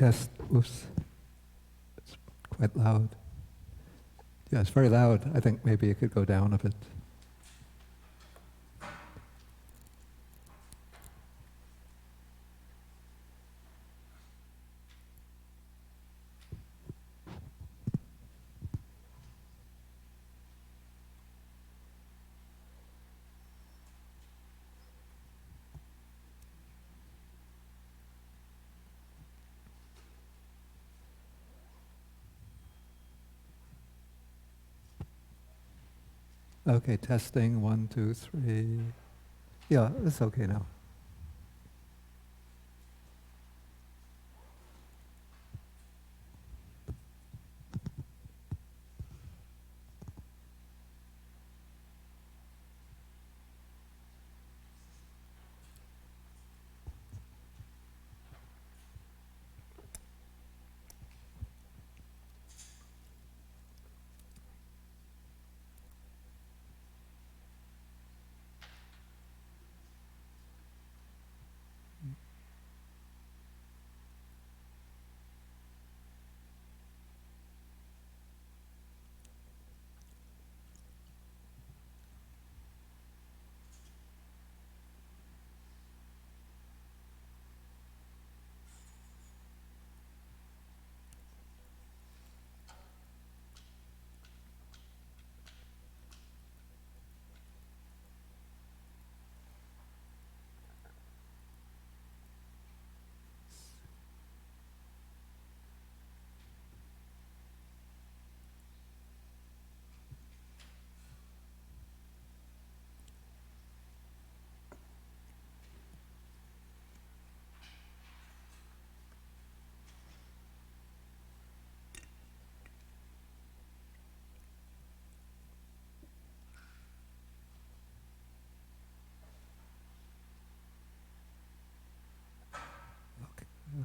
Test. Oops. It's quite loud. Yeah, it's very loud. I think maybe it could go down a bit. Okay, testing, 1, 2, 3. Yeah, it's okay now.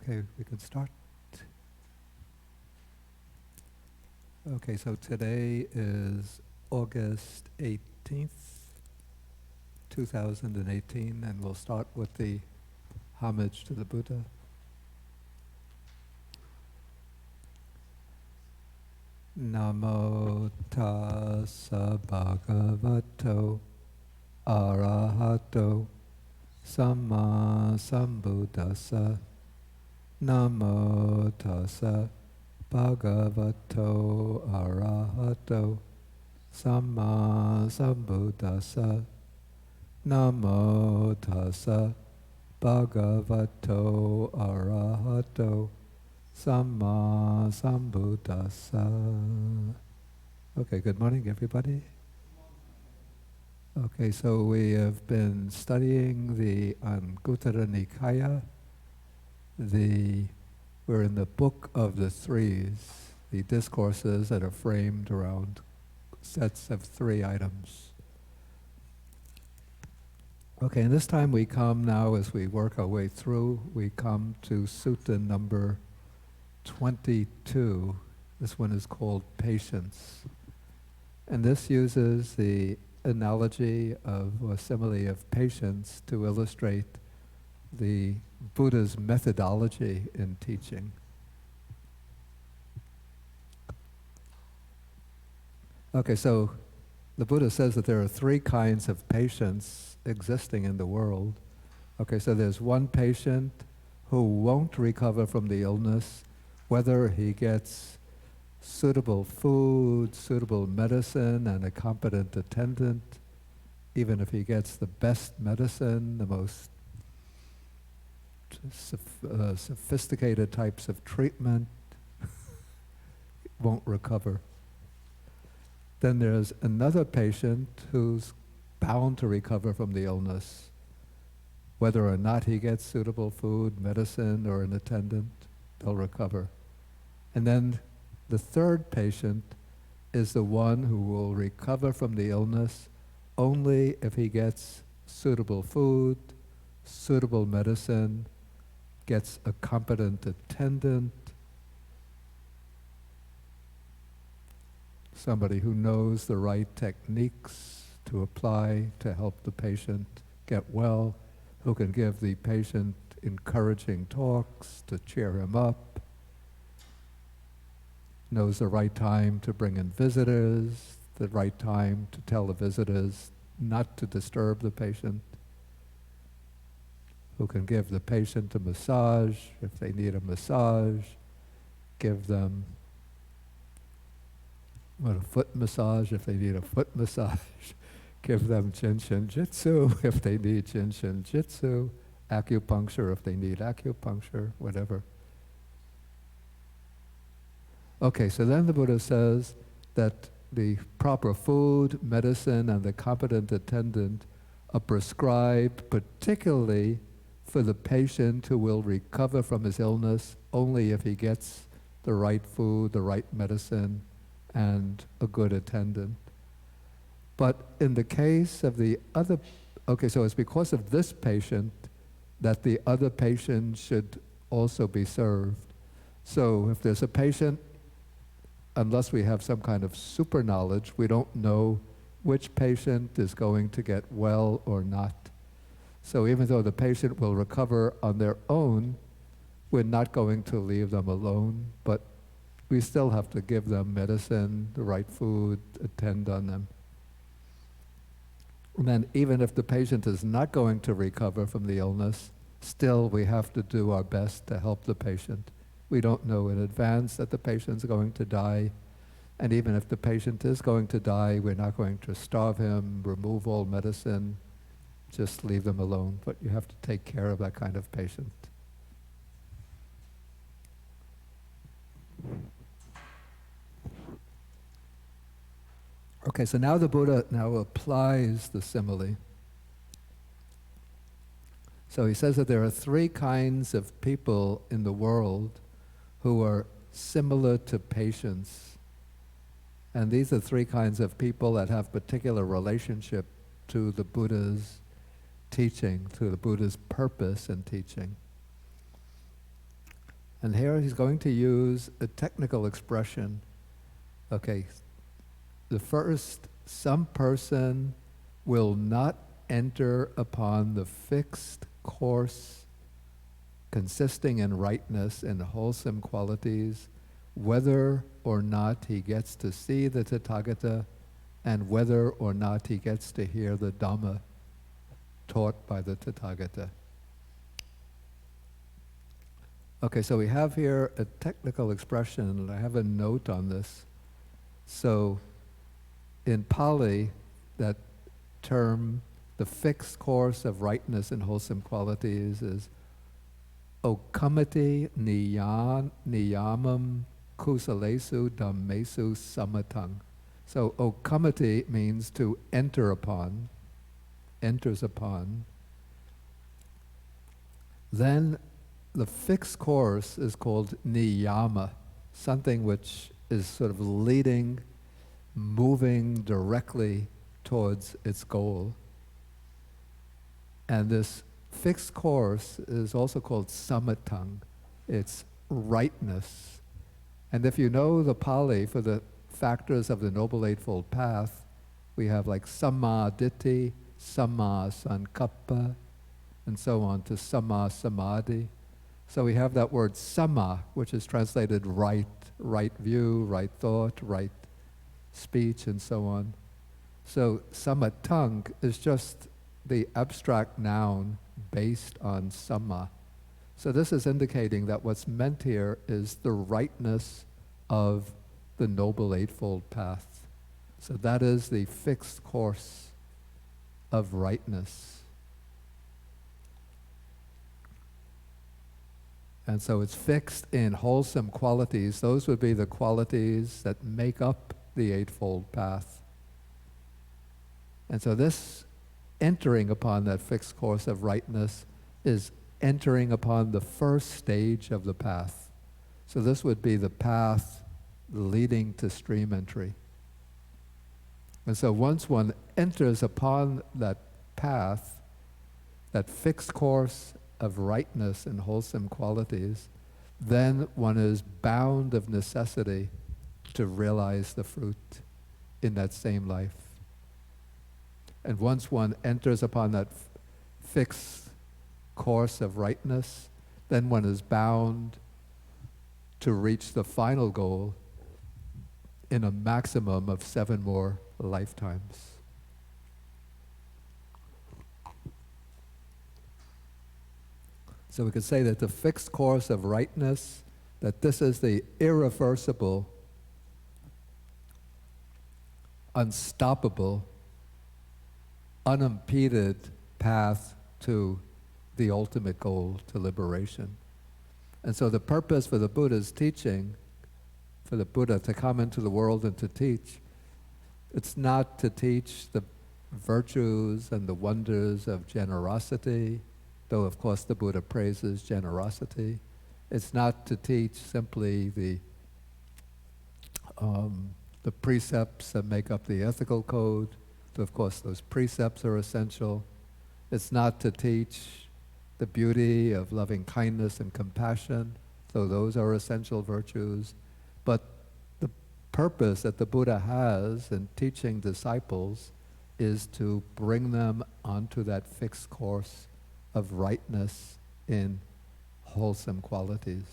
Okay, we can start. Okay, so today is August 18th, 2018, and we'll start with the homage to the Buddha. Namo tassa bhagavato arahato samma sambuddhassa. Namo tassa bhagavato arahato samma sambuddhassa. Namo tassa bhagavato arahato samma sambuddhassa. Okay, good morning everybody. Okay, so we have been studying the Anguttara Nikaya. We're in the Book of the Threes, the discourses that are framed around sets of 3 items. Okay, and this time we come now, as we work our way through, we come to Sutta number 22. This one is called Patience. And this uses the analogy of, or simile of patience to illustrate the Buddha's methodology in teaching. Okay, so the Buddha says that there are 3 kinds of patience existing in the world. Okay, so there's one patient who won't recover from the illness, whether he gets suitable food, suitable medicine, and a competent attendant, even if he gets the best medicine, the most sophisticated types of treatment, won't recover. Then there's another patient who's bound to recover from the illness, whether or not he gets suitable food, medicine, or an attendant, they'll recover. And then the third patient is the one who will recover from the illness only if he gets suitable food, suitable medicine, gets a competent attendant, somebody who knows the right techniques to apply to help the patient get well, who can give the patient encouraging talks to cheer him up, knows the right time to bring in visitors, the right time to tell the visitors not to disturb the patient, who can give the patient a massage if they need a massage, give them a foot massage if they need a foot massage, give them Jinshin Jitsu if they need Jinshin Jitsu, acupuncture if they need acupuncture, whatever. Okay, so then the Buddha says that the proper food, medicine, and the competent attendant are prescribed particularly for the patient who will recover from his illness only if he gets the right food, the right medicine, and a good attendant. But in the case of the other, okay, so it's because of this patient that the other patient should also be served. So if there's a patient, unless we have some kind of super knowledge, we don't know which patient is going to get well or not. So even though the patient will recover on their own, we're not going to leave them alone, but we still have to give them medicine, the right food, attend on them. And then even if the patient is not going to recover from the illness, still we have to do our best to help the patient. We don't know in advance that the patient's going to die. And even if the patient is going to die, we're not going to starve him, remove all medicine, just leave them alone. But you have to take care of that kind of patient. Okay, so now the Buddha now applies the simile. So he says that there are three kinds of people in the world who are similar to patients. And these are three kinds of people that have particular relationship to the Buddha's teaching, to the Buddha's purpose in teaching. And here he's going to use a technical expression. Okay, the first, some person will not enter upon the fixed course consisting in rightness and wholesome qualities, whether or not he gets to see the Tathagata and whether or not he gets to hear the Dhamma taught by the Tathagata. Okay, so we have here a technical expression, and I have a note on this. So in Pali, that term, the fixed course of rightness and wholesome qualities, is Okamati niyamam kusalesu dhammesu samatang. So Okamati means to enter upon, enters upon. Then the fixed course is called niyama, something which is sort of leading, moving directly towards its goal. And this fixed course is also called samatang. It's rightness. And if you know the Pali for the factors of the Noble Eightfold Path, we have like samma ditthi, samma sankappa, and so on to samma samadhi. So we have that word samma, which is translated right, right view, right thought, right speech, and so on. So samatang is just the abstract noun based on samma. So this is indicating that what's meant here is the rightness of the Noble Eightfold Path. So that is the fixed course of rightness. And so it's fixed in wholesome qualities. Those would be the qualities that make up the Eightfold Path. And so this entering upon that fixed course of rightness is entering upon the first stage of the path. So this would be the path leading to stream entry. And so once one enters upon that path, that fixed course of rightness and wholesome qualities, then one is bound of necessity to realize the fruit in that same life. And once one enters upon that fixed course of rightness, then one is bound to reach the final goal, in a maximum of 7 more lifetimes. So we could say that the fixed course of rightness, that this is the irreversible, unstoppable, unimpeded path to the ultimate goal, to liberation. And so the purpose for the Buddha's teaching, for the Buddha to come into the world and to teach, it's not to teach the virtues and the wonders of generosity, though of course the Buddha praises generosity. It's not to teach simply the precepts that make up the ethical code, though of course those precepts are essential. It's not to teach the beauty of loving kindness and compassion, though those are essential virtues. But the purpose that the Buddha has in teaching disciples is to bring them onto that fixed course of rightness in wholesome qualities.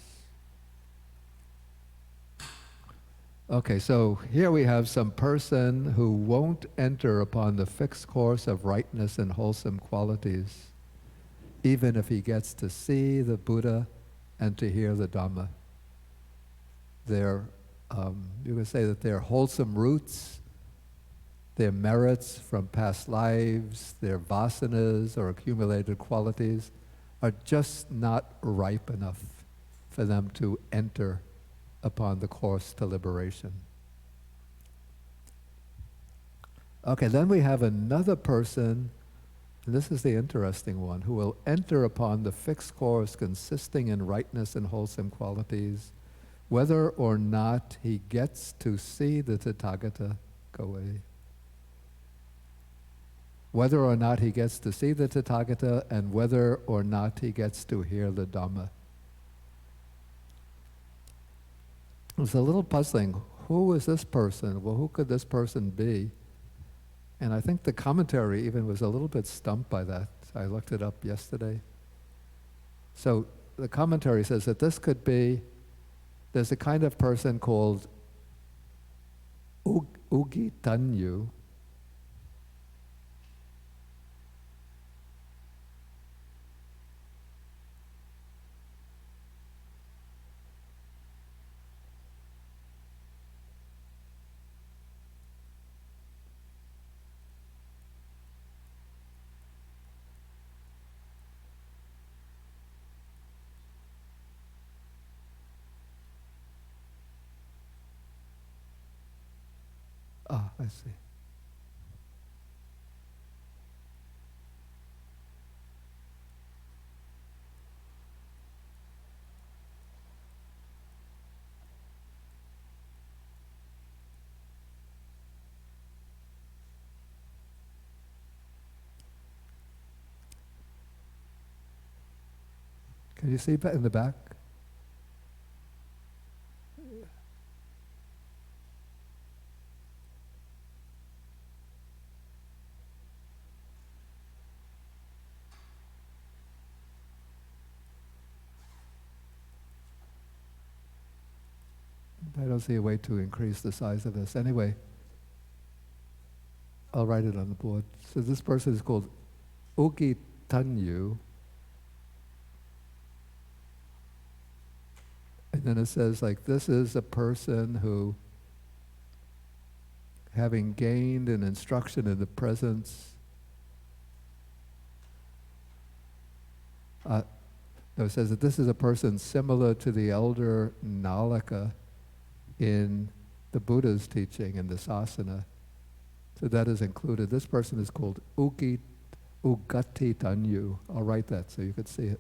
Okay, so here we have some person who won't enter upon the fixed course of rightness and wholesome qualities, even if he gets to see the Buddha and to hear the Dhamma. You could say that their wholesome roots, their merits from past lives, their vasanas or accumulated qualities are just not ripe enough for them to enter upon the course to liberation. Okay, then we have another person, and this is the interesting one, who will enter upon the fixed course consisting in rightness and wholesome qualities, whether or not he gets to see the Tathagata go away. Whether or not he gets to see the Tathagata, and whether or not he gets to hear the Dhamma. It's a little puzzling. Who is this person? Well, who could this person be? And I think the commentary even was a little bit stumped by that. I looked it up yesterday. So the commentary says that this could be, there's a kind of person called Ugitanyu. Ah, I see. Can you see in the back? I don't see a way to increase the size of this. Anyway, I'll write it on the board. So this person is called Ugitanyu. And then it says, like, this is a person who, having gained an instruction in the presence, no, it says that this is a person similar to the elder Nalaka in the Buddha's teaching in the Sasana. So that is included. This person is called Ugati Tanyu. I'll write that so you could see it.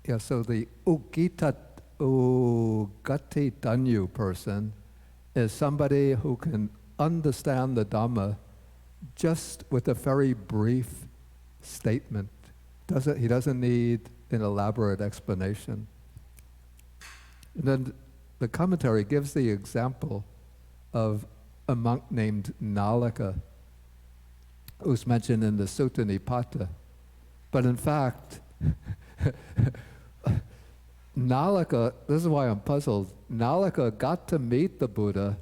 Yeah, so the Ugati Danyu person is somebody who can understand the Dhamma just with a very brief statement. He doesn't need an elaborate explanation. And then the commentary gives the example of a monk named Nalaka, who's mentioned in the Tiki-nipāta. But in fact, Nalaka, this is why I'm puzzled, Nalaka got to meet the Buddha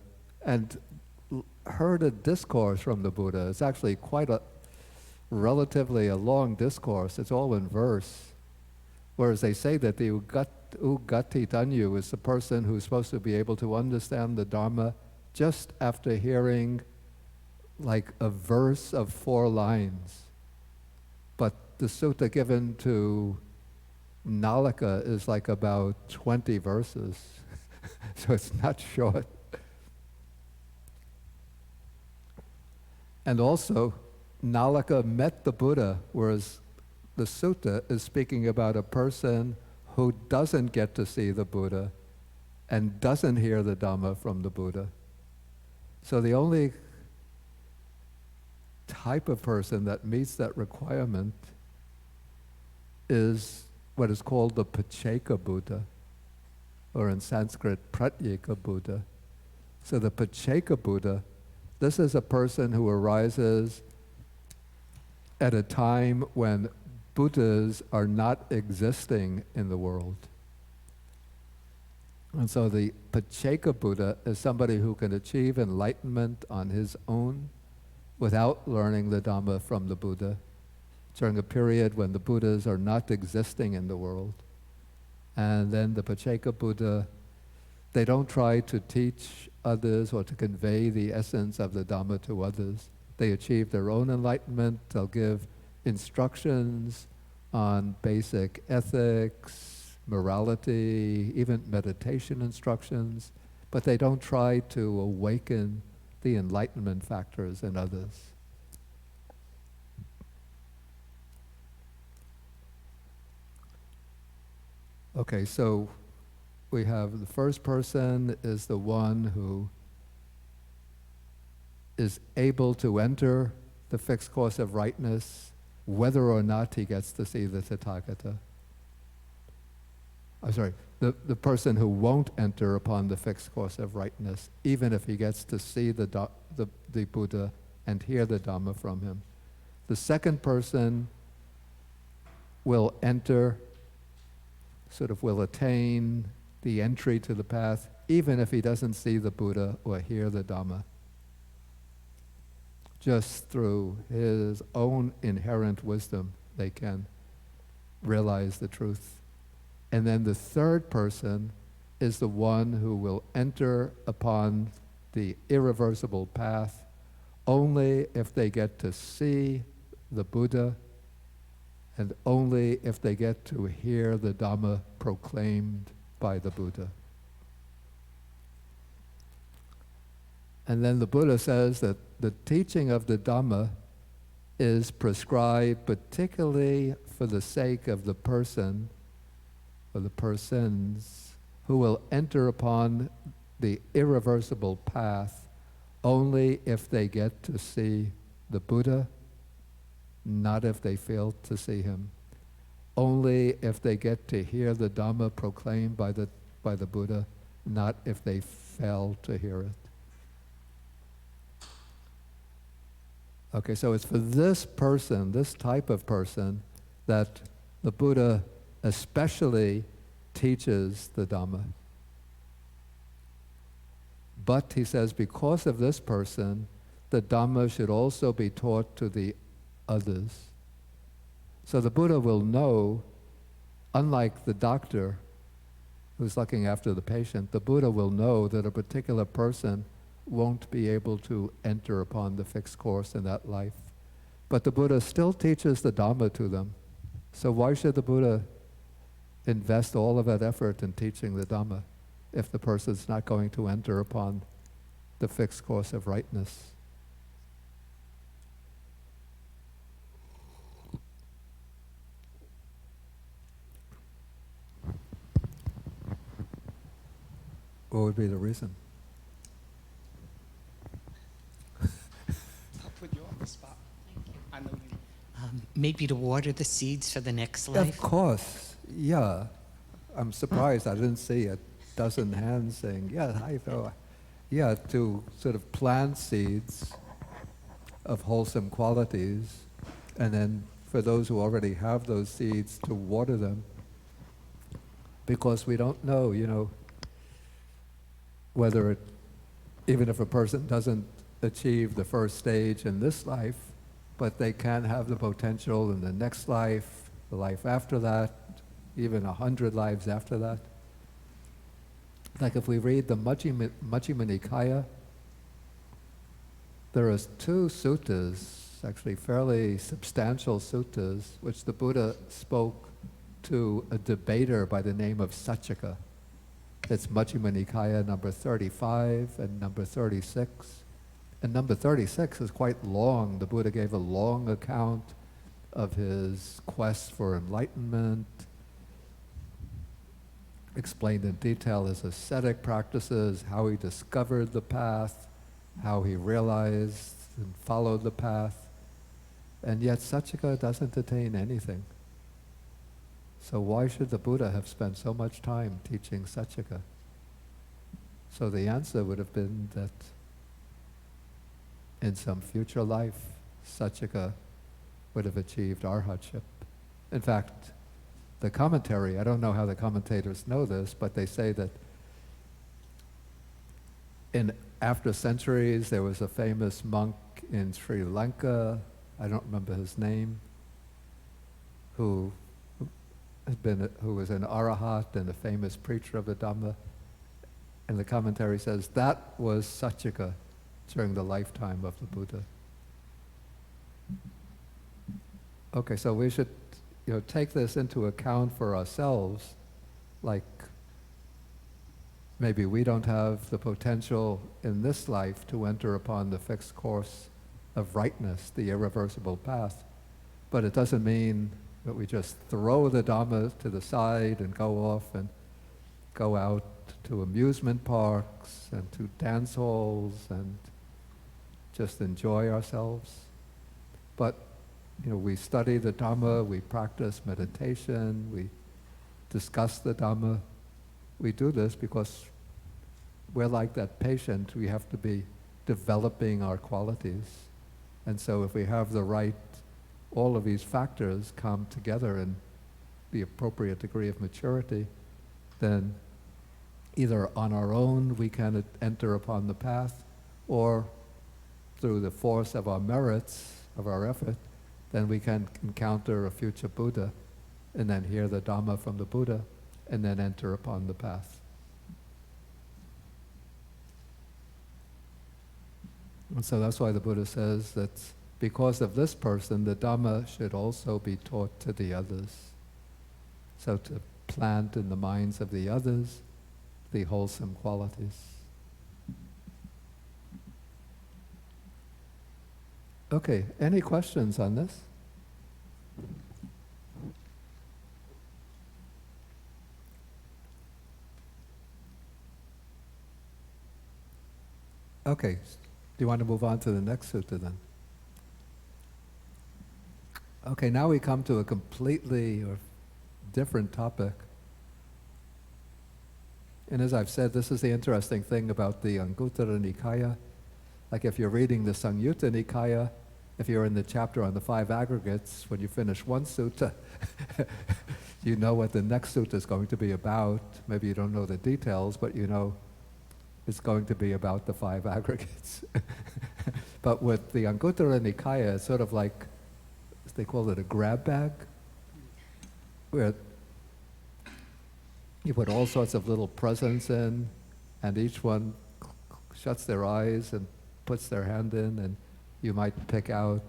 and heard a discourse from the Buddha. It's actually quite a relatively a long discourse. It's all in verse. Whereas they say that the Ugati Danyu is the person who's supposed to be able to understand the Dharma just after hearing like a verse of 4 lines. But the sutta given to Nalaka is like about 20 verses. So it's not short. And also, Nalaka met the Buddha, whereas the sutta is speaking about a person who doesn't get to see the Buddha and doesn't hear the Dhamma from the Buddha. So the only type of person that meets that requirement is what is called the Pacheco Buddha, or in Sanskrit, Pacheco Buddha. So the Pacheco Buddha, this is a person who arises at a time when Buddhas are not existing in the world. And so the Pacheco Buddha is somebody who can achieve enlightenment on his own without learning the Dhamma from the Buddha during a period when the Buddhas are not existing in the world. And then the Pacheco Buddha, they don't try to teach others or to convey the essence of the Dhamma to others. They achieve their own enlightenment. They'll give instructions on basic ethics, morality, even meditation instructions, but they don't try to awaken the enlightenment factors in others. Okay, so we have the first person is the one who is able to enter the fixed course of rightness whether or not he gets to see the Tathagata. I'm sorry, the person who won't enter upon the fixed course of rightness, even if he gets to see the Buddha and hear the Dhamma from him. The second person will enter, will attain the entry to the path, even if he doesn't see the Buddha or hear the Dhamma. Just through his own inherent wisdom, they can realize the truth. And then the third person is the one who will enter upon the irreversible path only if they get to see the Buddha and only if they get to hear the Dhamma proclaimed by the Buddha. And then the Buddha says that the teaching of the Dhamma is prescribed particularly for the sake of the person or the persons who will enter upon the irreversible path only if they get to see the Buddha, not if they fail to see him. Only if they get to hear the Dhamma proclaimed by the Buddha, not if they fail to hear it. Okay, so it's for this person, this type of person, that the Buddha especially teaches the Dhamma. But he says, because of this person, the Dhamma should also be taught to the others. So the Buddha will know, unlike the doctor who's looking after the patient, the Buddha will know that a particular person won't be able to enter upon the fixed course in that life. But the Buddha still teaches the Dhamma to them. So why should the Buddha invest all of that effort in teaching the Dhamma if the person's not going to enter upon the fixed course of rightness? What would be the reason? I'll put you on the spot. Thank you. I know you. Maybe to water the seeds for the next life? Of course, yeah. I'm surprised I didn't see a dozen hands saying, yeah, hi, Phil. Yeah, to sort of plant seeds of wholesome qualities, and then for those who already have those seeds, to water them, because we don't know, whether it, even if a person doesn't achieve the first stage in this life, but they can have the potential in the next life, the life after that, even 100 lives after that. Like if we read the Majjhima Nikaya, there are 2 suttas, actually fairly substantial suttas, which the Buddha spoke to a debater by the name of Saccaka. It's Majjhima Nikaya number 35 and number 36. And number 36 is quite long. The Buddha gave a long account of his quest for enlightenment, explained in detail his ascetic practices, how he discovered the path, how he realized and followed the path. And yet Saccaka doesn't attain anything. So why should the Buddha have spent so much time teaching Saccaka? So the answer would have been that in some future life, Saccaka would have achieved arhatship. In fact, the commentary, I don't know how the commentators know this, but they say that after centuries, there was a famous monk in Sri Lanka, I don't remember his name, who was an arahat and a famous preacher of the Dhamma. And the commentary says that was Saccaka during the lifetime of the Buddha. Okay, so we should take this into account for ourselves, like maybe we don't have the potential in this life to enter upon the fixed course of rightness, the irreversible path, but it doesn't mean that we just throw the Dhamma to the side and go off and go out to amusement parks and to dance halls and just enjoy ourselves. But we study the Dhamma, we practice meditation, we discuss the Dhamma. We do this because we're like that patient. We have to be developing our qualities. And so if we have the right, all of these factors come together in the appropriate degree of maturity, then either on our own we can enter upon the path, or through the force of our merits, of our effort, then we can encounter a future Buddha and then hear the Dhamma from the Buddha and then enter upon the path. And so that's why the Buddha says that because of this person, the Dhamma should also be taught to the others. So to plant in the minds of the others the wholesome qualities. Okay, any questions on this? Okay, do you want to move on to the next sutta then? Okay, now we come to a completely different topic. And as I've said, this is the interesting thing about the Anguttara Nikaya. Like if you're reading the Samyutta Nikaya, if you're in the chapter on the 5 aggregates, when you finish one sutta, you know what the next sutta is going to be about. Maybe you don't know the details, but you know it's going to be about the 5 aggregates. But with the Anguttara Nikaya, it's sort of like, they call it a grab bag, where you put all sorts of little presents in, and each one shuts their eyes and puts their hand in, and you might pick out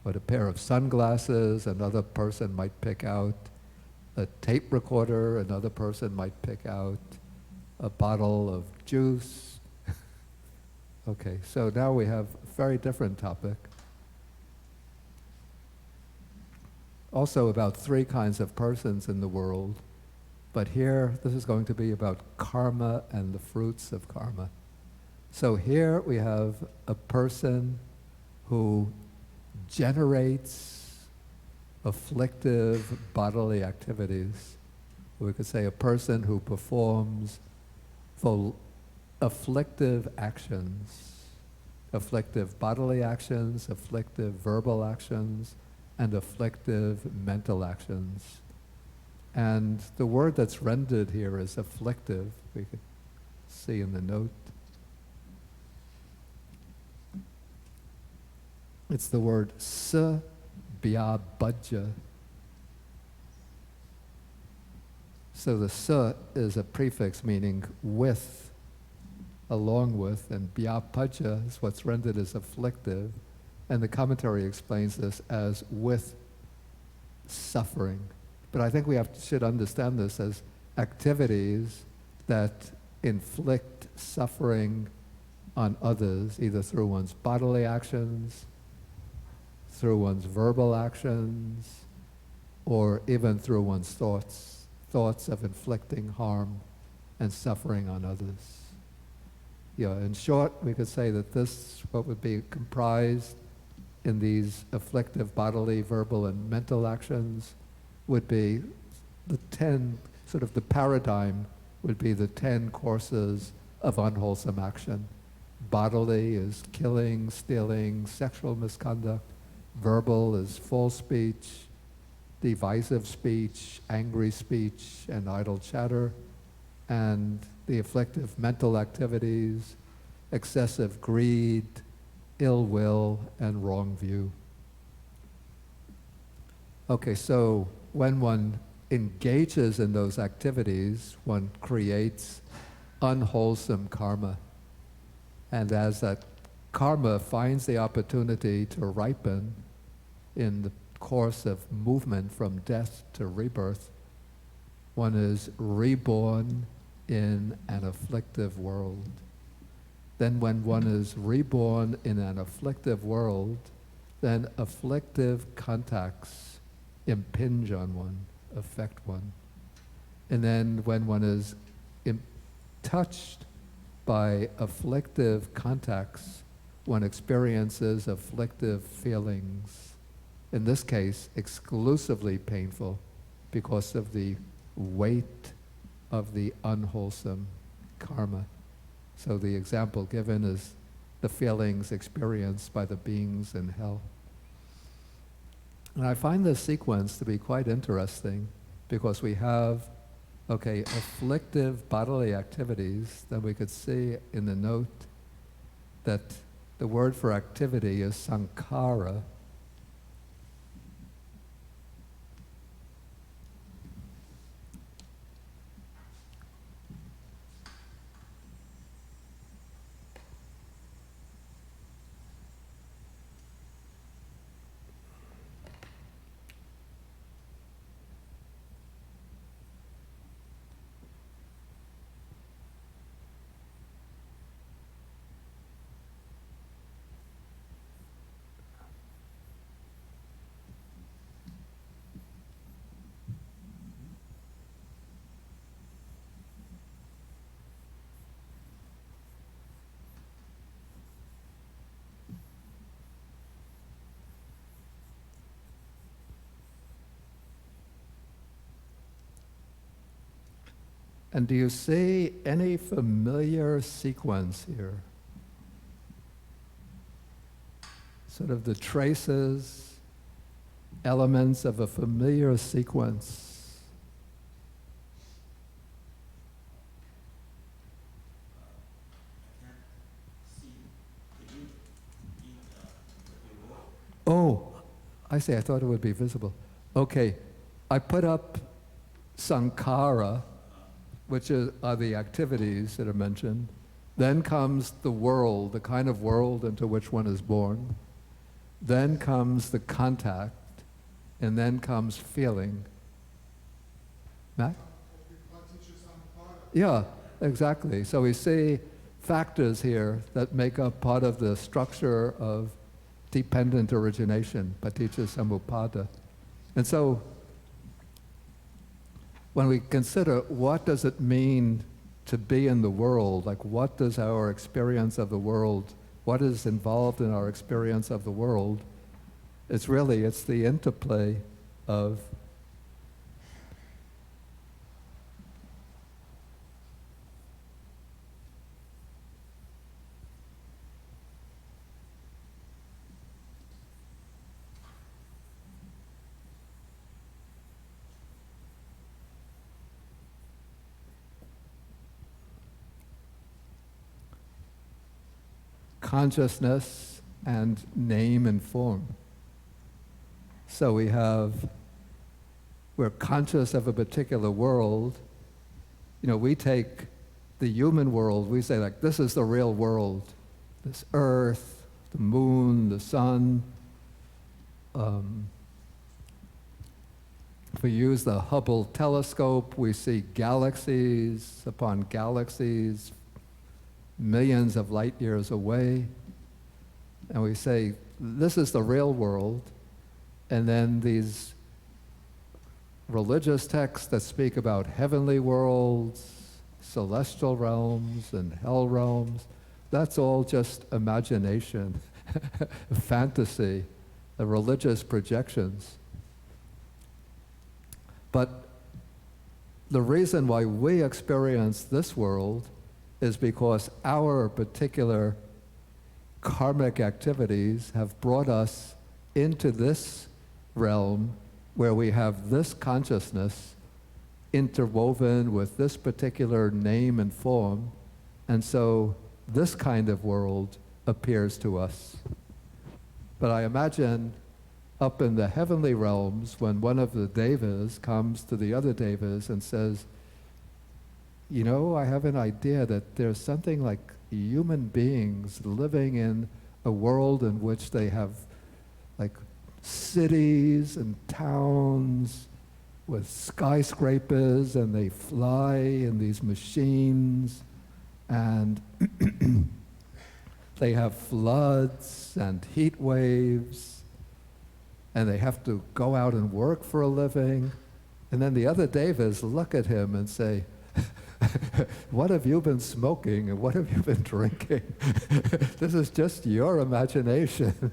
a pair of sunglasses, another person might pick out a tape recorder, another person might pick out a bottle of juice. Okay, so now we have a very different topic. Also about 3 kinds of persons in the world. But here, this is going to be about karma and the fruits of karma. So here we have a person who generates afflictive bodily activities. We could say a person who performs afflictive actions, afflictive bodily actions, afflictive verbal actions, and afflictive mental actions. And the word that's rendered here is afflictive, we could see in the note. It's the word sa-bya-bhajja. So the sa is a prefix meaning with, along with, and bya-bhajja is what's rendered as afflictive. And the commentary explains this as with suffering. But I think we should understand this as activities that inflict suffering on others, either through one's bodily actions, through one's verbal actions, or even through one's thoughts of inflicting harm and suffering on others. Yeah, in short, we could say that this, what would be comprised in these afflictive bodily, verbal, and mental actions would be the 10, sort of the paradigm would be the 10 courses of unwholesome action. Bodily is killing, stealing, sexual misconduct. Verbal is false speech, divisive speech, angry speech, and idle chatter. And the afflictive mental activities, excessive greed, ill will, and wrong view. Okay, so when one engages in those activities, one creates unwholesome karma. And as that karma finds the opportunity to ripen in the course of movement from death to rebirth, one is reborn in an afflictive world. Then when one is reborn in an afflictive world, then afflictive contacts impinge on one, affect one. And then when one is touched by afflictive contacts, one experiences afflictive feelings, in this case exclusively painful because of the weight of the unwholesome karma. So the example given is the feelings experienced by the beings in hell. And I find this sequence to be quite interesting because we have, afflictive bodily activities. Then we could see in the note that the word for activity is sankhara. And do you see any familiar sequence here? Sort of the traces, elements of a familiar sequence. Oh, I see, I thought it would be visible. Okay, I put up sankhara, which are the activities that are mentioned. Then comes the world, the kind of world into which one is born. Then comes the contact, and then comes feeling. Matt? Yeah, exactly. So we see factors here that make up part of the structure of dependent origination, paticca samuppada. And so when we consider what does it mean to be in the world, like what does our experience of the world, what is involved in our experience of the world, it's the interplay of consciousness and name and form. So we're conscious of a particular world. We take the human world, we say like, this is the real world. This earth, the moon, the sun. If we use the Hubble telescope, we see galaxies upon galaxies, millions of light years away, and we say, this is the real world. And then these religious texts that speak about heavenly worlds, celestial realms, and hell realms, that's all just imagination, fantasy, the religious projections. But the reason why we experience this world is because our particular karmic activities have brought us into this realm where we have this consciousness interwoven with this particular name and form, and so this kind of world appears to us. But I imagine up in the heavenly realms, when one of the devas comes to the other devas and says, I have an idea that there's something like human beings living in a world in which they have like cities and towns with skyscrapers, and they fly in these machines, and they have floods and heat waves, and they have to go out and work for a living. And then the other devas look at him and say, what have you been smoking and what have you been drinking? This is just your imagination.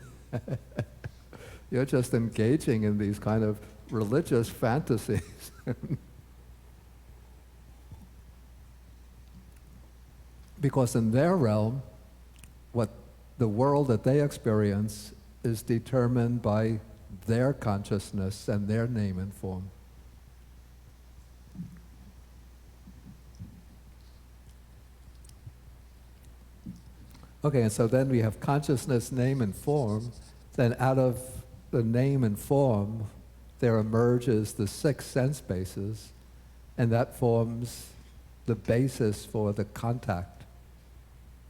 You're just engaging in these kind of religious fantasies. Because in their realm, what the world that they experience is determined by their consciousness and their name and form. Okay, and so then we have consciousness, name, and form. Then out of the name and form, there emerges the 6 sense bases, and that forms the basis for the contact.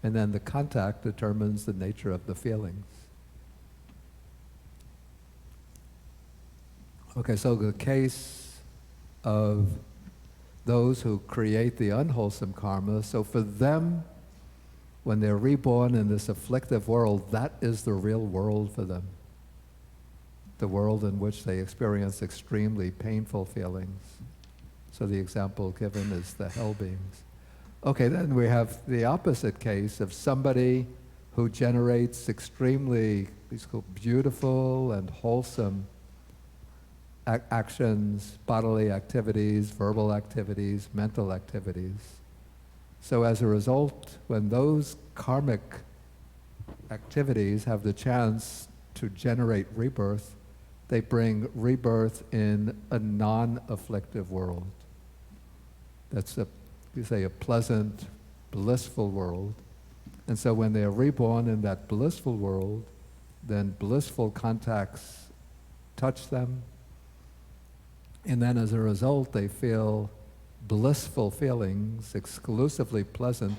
And then the contact determines the nature of the feelings. Okay, so the case of those who create the unwholesome karma, so for them, when they're reborn in this afflictive world, that is the real world for them. The world in which they experience extremely painful feelings. So the example given is the hell beings. Okay, then we have the opposite case of somebody who generates extremely beautiful and wholesome actions, bodily activities, verbal activities, mental activities. So as a result, when those karmic activities have the chance to generate rebirth, they bring rebirth in a non-afflictive world. That's a pleasant, blissful world. And so when they are reborn in that blissful world, then blissful contacts touch them. And then as a result, they feel blissful feelings, exclusively pleasant,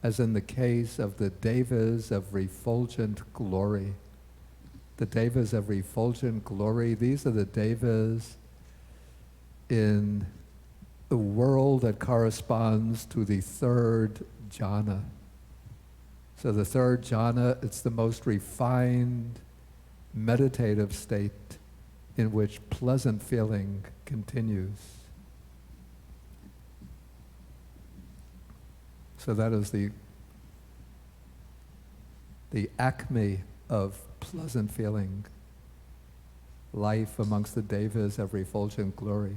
as in the case of the devas of refulgent glory. The devas of refulgent glory, these are the devas in the world that corresponds to the 3rd jhana. So the 3rd jhana, it's the most refined meditative state in which pleasant feeling continues. So that is the acme of pleasant feeling. Life amongst the devas of refulgent glory.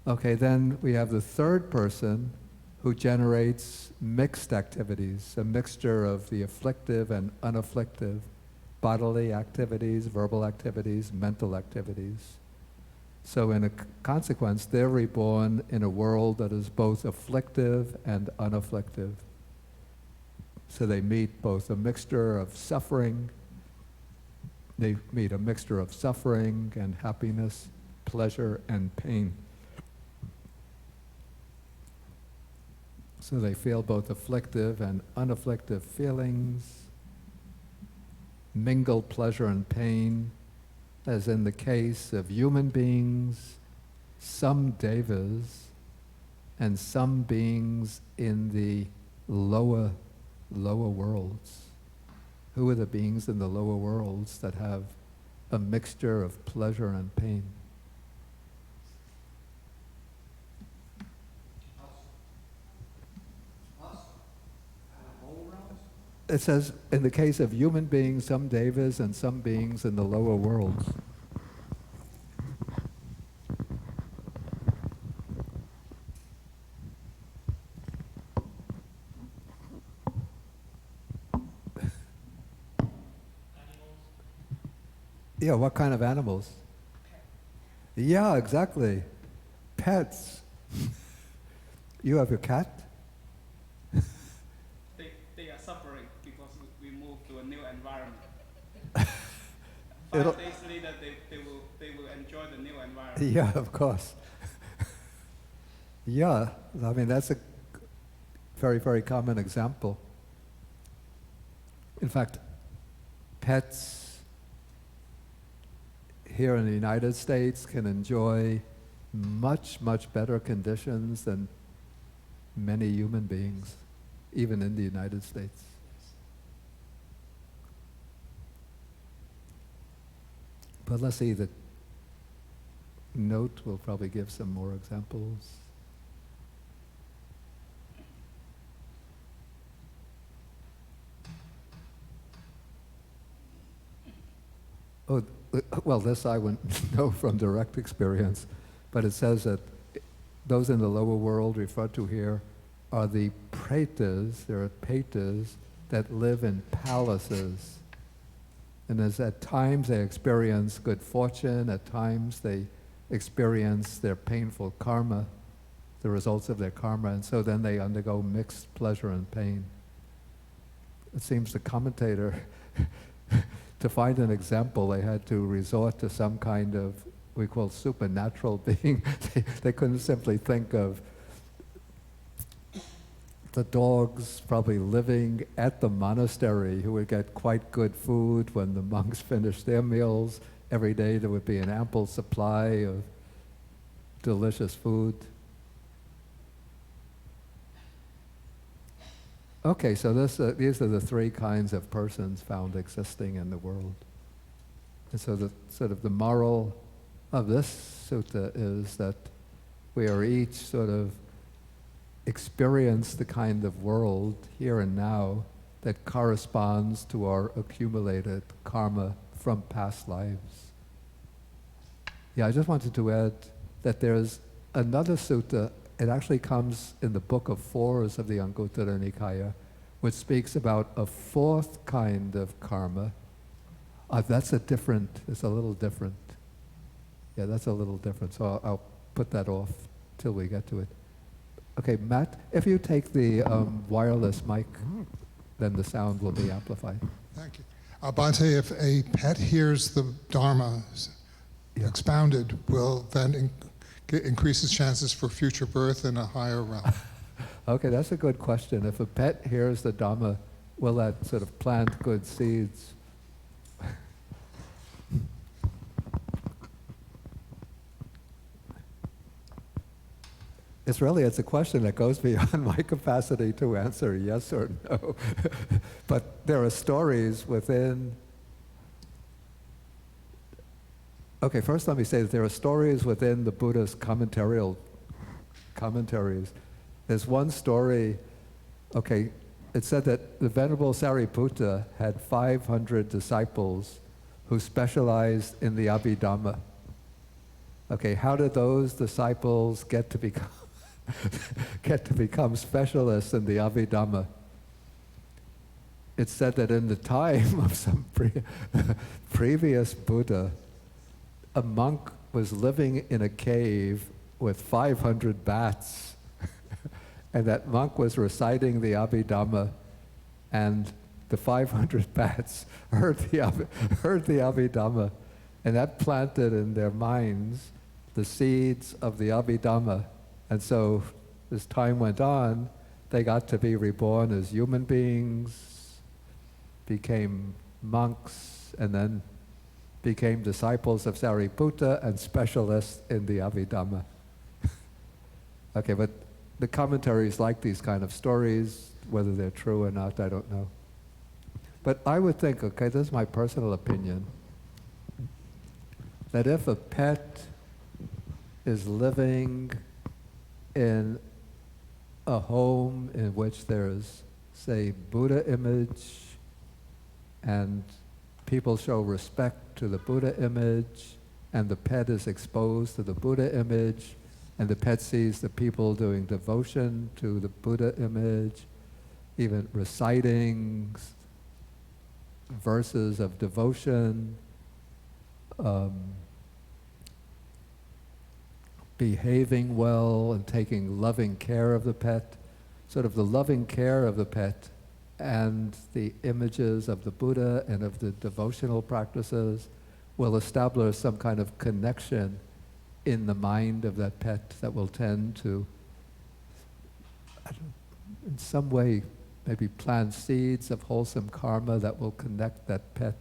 Okay, then we have the third person who generates mixed activities, a mixture of the afflictive and unafflictive, bodily activities, verbal activities, mental activities. So in a consequence, they're reborn in a world that is both afflictive and unafflictive. So they meet both a mixture of suffering, they meet a mixture of suffering and happiness, pleasure and pain. So they feel both afflictive and unafflictive feelings, mingle pleasure and pain, as in the case of human beings, some devas, and some beings in the lower worlds. Who are the beings in the lower worlds that have a mixture of pleasure and pain? It says, in the case of human beings, some devas and some beings in the lower worlds. Yeah, what kind of animals? Yeah, exactly. Pets. You have a cat? They are suffering because we moved to a new environment. It'll- 5 days later, they will enjoy the new environment. Yeah, of course. Yeah, I mean, that's a very, very common example. In fact, pets here in the United States can enjoy much, much better conditions than many human beings, even in the United States. But let's see, the note will probably give some more examples. Oh, well, this I wouldn't know from direct experience, but it says that those in the lower world referred to here are the pretas, there are pretas that live in palaces. And as at times they experience good fortune, at times they experience their painful karma, the results of their karma, and so then they undergo mixed pleasure and pain. It seems the commentator, to find an example, they had to resort to some kind of, we call supernatural being. They couldn't simply think of the dogs probably living at the monastery who would get quite good food when the monks finished their meals. Every day there would be an ample supply of delicious food. Okay, so these are the three kinds of persons found existing in the world. And so the sort of the moral of this sutta is that we are each sort of experience the kind of world here and now that corresponds to our accumulated karma from past lives. Yeah, I just wanted to add that there's another sutta. It actually comes in the Book of Fours of the Anguttara Nikaya, which speaks about a fourth kind of karma. It's a little different. Yeah, that's a little different, so I'll put that off till we get to it. Okay, Matt, if you take the wireless mic, then the sound will be amplified. Thank you. Bhante, if a pet hears the Dharma expounded, will then increase its chances for future birth in a higher realm? Okay, that's a good question. If a pet hears the Dhamma, will that sort of plant good seeds? It's a question that goes beyond my capacity to answer yes or no. But there are stories within... Okay, first let me say that there are stories within the Buddha's commentaries. There's one story Okay, it said that the Venerable Sariputta had 500 disciples who specialized in the Abhidhamma. Okay, how did those disciples get to become specialists in the Abhidhamma? It said that in the time of some previous Buddha, a monk was living in a cave with 500 bats, and that monk was reciting the Abhidhamma, and the 500 bats heard the Abhidhamma, and that planted in their minds the seeds of the Abhidhamma. And so, as time went on, they got to be reborn as human beings, became monks, and then became disciples of Sariputta and specialists in the Abhidhamma. Okay, but the commentaries like these kind of stories. Whether they're true or not, I don't know. But I would think, okay, this is my personal opinion, that if a pet is living in a home in which there's, say, Buddha image, and people show respect to the Buddha image, and the pet is exposed to the Buddha image, and the pet sees the people doing devotion to the Buddha image, even reciting verses of devotion, behaving well and taking loving care of the pet, sort of the loving care of the pet and the images of the Buddha and of the devotional practices will establish some kind of connection in the mind of that pet that will tend to, in some way, maybe plant seeds of wholesome karma that will connect that pet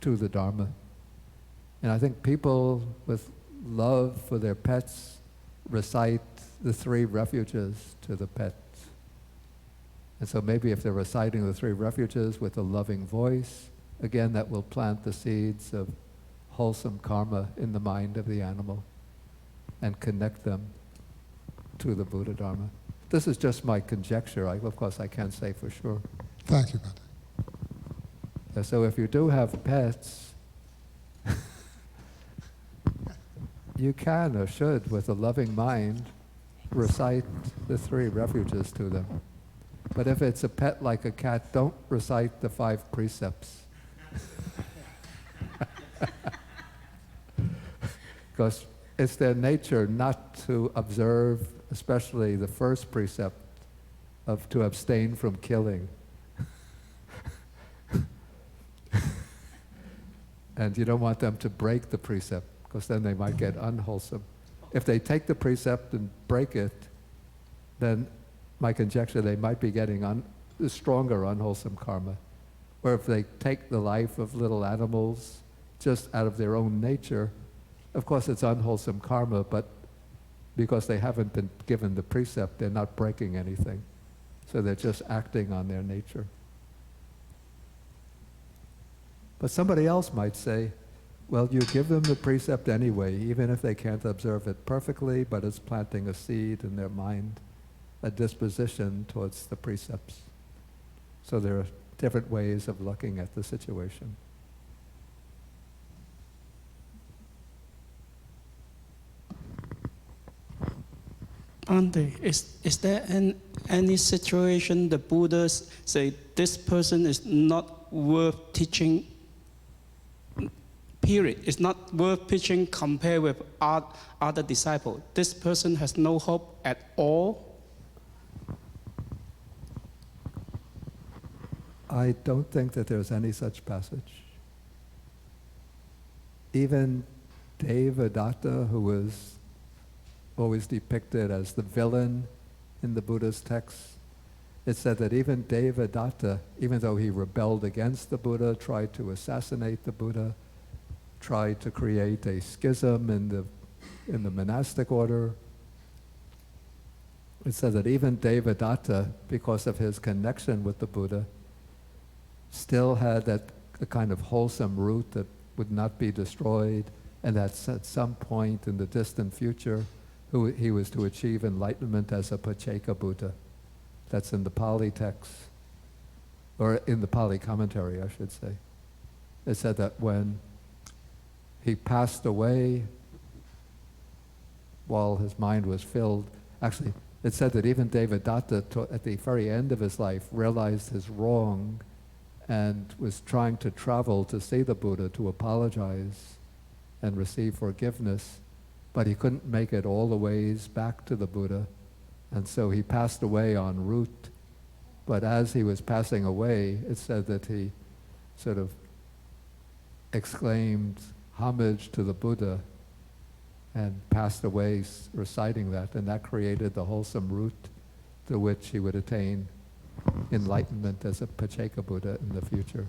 to the Dharma. And I think people with love for their pets recite the 3 refuges to the pet. And so maybe if they're reciting the 3 refuges with a loving voice, again, that will plant the seeds of wholesome karma in the mind of the animal and connect them to the Buddha Dharma. This is just my conjecture. Of course, I can't say for sure. Thank you, Bhante. So if you do have pets, you can or should, with a loving mind, recite the 3 refuges to them. But if it's a pet like a cat, don't recite the 5 precepts. Because it's their nature not to observe, especially the first precept of to abstain from killing. And you don't want them to break the precept, because then they might get unwholesome. If they take the precept and break it, then my conjecture, they might be getting stronger unwholesome karma. Or if they take the life of little animals just out of their own nature, of course it's unwholesome karma, but because they haven't been given the precept, they're not breaking anything. So they're just acting on their nature. But somebody else might say, well, you give them the precept anyway, even if they can't observe it perfectly, but it's planting a seed in their mind, a disposition towards the precepts. So there are different ways of looking at the situation. Ante, is there any situation the Buddhas say this person is not worth teaching, period? It's not worth teaching compared with other disciples. This person has no hope at all? I don't think that there's any such passage. Even Devadatta, who was always depicted as the villain in the Buddha's texts, it said that even Devadatta, even though he rebelled against the Buddha, tried to assassinate the Buddha, tried to create a schism in the monastic order, it said that even Devadatta, because of his connection with the Buddha, still had that a kind of wholesome root that would not be destroyed, and that at some point in the distant future, he was to achieve enlightenment as a Pacheco Buddha. that's in the Pali text, or in the Pali commentary, I should say. It said that when he passed away, while his mind was filled, actually, it said that even Devadatta, at the very end of his life, realized his wrong and was trying to travel to see the Buddha to apologize and receive forgiveness, but he couldn't make it all the ways back to the Buddha, and so he passed away en route. But as he was passing away, it said that he sort of exclaimed homage to the Buddha and passed away reciting that, and that created the wholesome route to which he would attain enlightenment as a Pacheco Buddha in the future.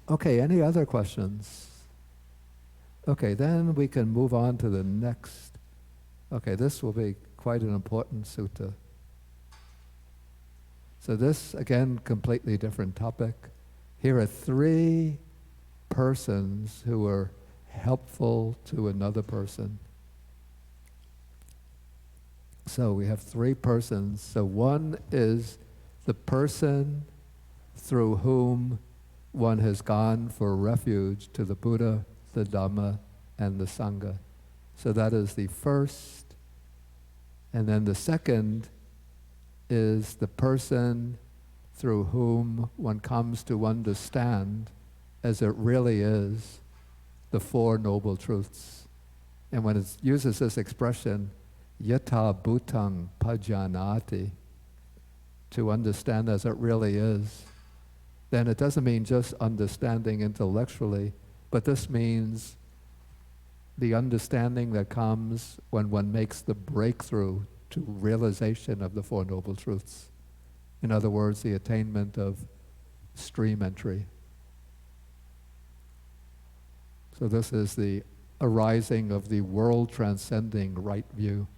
Okay, any other questions? Okay, then we can move on to the next. Okay, this will be quite an important sutta. So this, again, completely different topic. Here are 3 persons who were helpful to another person. So we have 3 persons. So one is the person through whom one has gone for refuge to the Buddha, the Dhamma, and the Sangha. So that is the first. And then the second is the person through whom one comes to understand, as it really is, the 4 Noble Truths. And when it uses this expression, yata bhutang pajanati, to understand as it really is, then it doesn't mean just understanding intellectually, but this means the understanding that comes when one makes the breakthrough to realization of the 4 Noble Truths. In other words, the attainment of stream entry. So this is the arising of the world-transcending right view.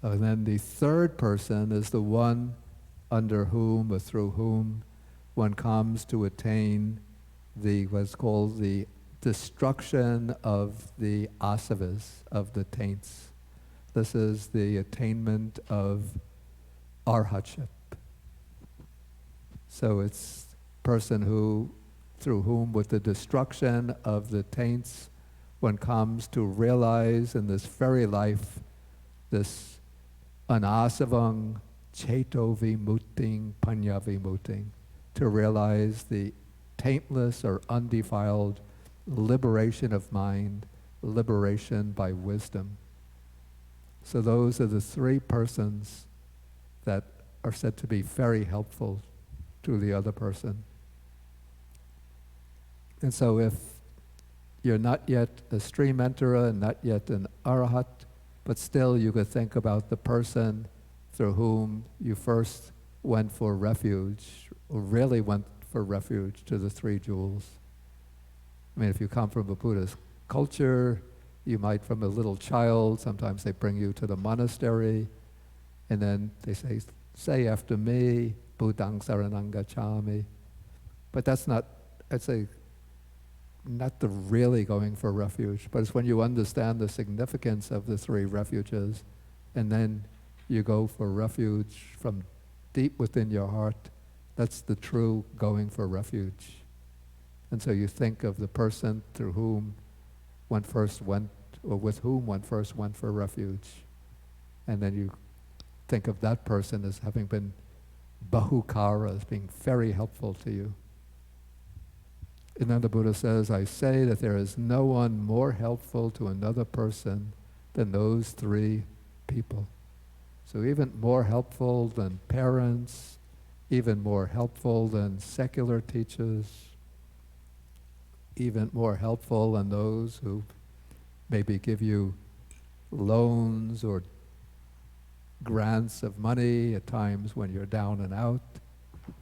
And then the third person is the one under whom or through whom one comes to attain what's called the destruction of the asavas, of the taints. This is the attainment of arhatship. So it's person through whom, with the destruction of the taints, one comes to realize in this very life, this anasavang cheto vimuting panya vimuting, to realize the taintless or undefiled liberation of mind, liberation by wisdom. So those are the 3 persons that are said to be very helpful to the other person. And so if you're not yet a stream enterer and not yet an arahat, but still you could think about the person through whom you first went for refuge, or really went for refuge to the 3 jewels. I mean, if you come from a Buddhist culture, you might, from a little child, sometimes they bring you to the monastery, and then they say after me, Buddhang saranang gacchami. But that's not, I'd say, not the really going for refuge, but it's when you understand the significance of the 3 refuges, and then you go for refuge from deep within your heart. That's the true going for refuge. And so you think of the person through whom one first went, or with whom one first went for refuge. And then you think of that person as having been bahukara, as being very helpful to you. And then the Buddha says, I say that there is no one more helpful to another person than those 3 people. So even more helpful than parents, even more helpful than secular teachers, even more helpful than those who maybe give you loans or grants of money at times when you're down and out.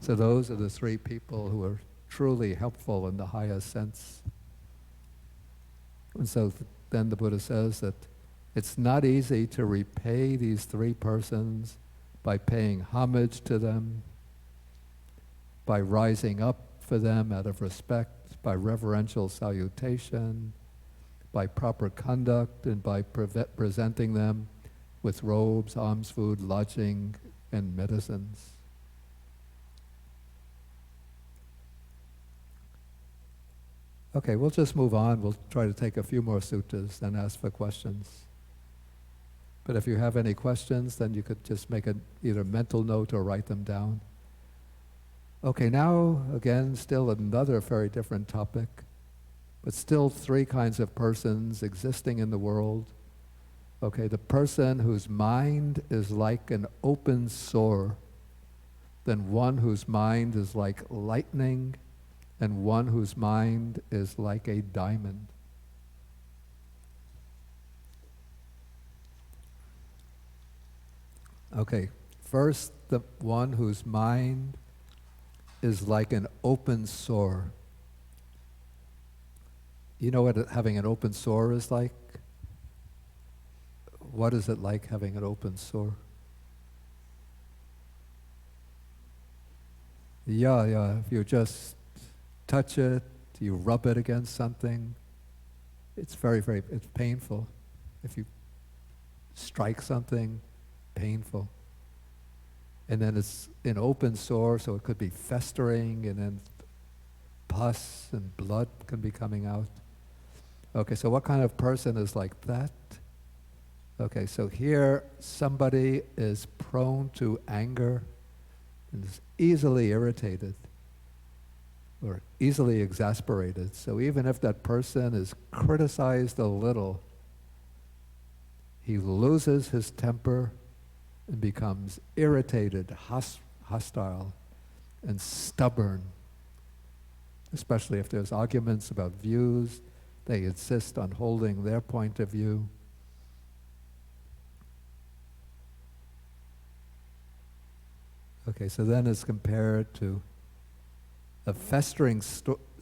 So those are the 3 people who are truly helpful in the highest sense. And so then the Buddha says that it's not easy to repay these 3 persons by paying homage to them, by rising up for them out of respect, by reverential salutation, by proper conduct and by presenting them with robes, alms, food, lodging, and medicines. Okay, we'll just move on. We'll try to take a few more suttas and ask for questions. But if you have any questions, then you could just make either mental note or write them down. Okay, now, again, still another very different topic, but still three kinds of persons existing in the world. Okay, the person whose mind is like an open sore, then one whose mind is like lightning, and one whose mind is like a diamond. Okay, first, the one whose mind is like an open sore. You know what having an open sore is like? What is it like having an open sore? Yeah, if you just touch it, you rub it against something, it's it's painful. If you strike something, painful. And then it's an open sore, so it could be festering, and then pus and blood can be coming out. Okay, so what kind of person is like that? Okay, so here somebody is prone to anger and is easily irritated or easily exasperated. So even if that person is criticized a little, he loses his temper and becomes irritated, hostile, and stubborn. Especially if there's arguments about views, they insist on holding their point of view. Okay, so then it's compared to a festering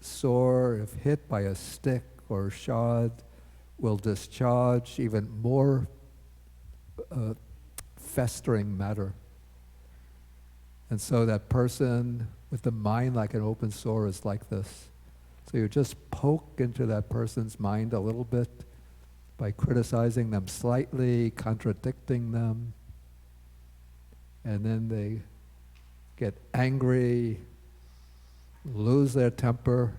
sore, if hit by a stick or shod, will discharge even more festering matter. And so that person with the mind like an open sore is like this. So you just poke into that person's mind a little bit by criticizing them slightly, contradicting them, and then they get angry, lose their temper,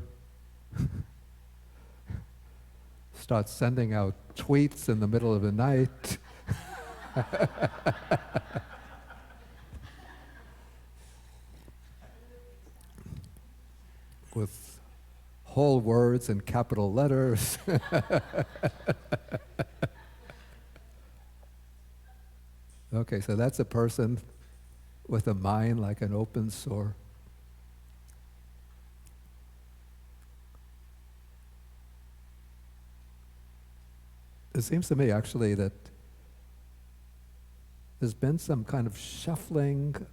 start sending out tweets in the middle of the night. With whole words in capital letters. Okay, so that's a person with a mind like an open sore. It seems to me actually that there's been some kind of shuffling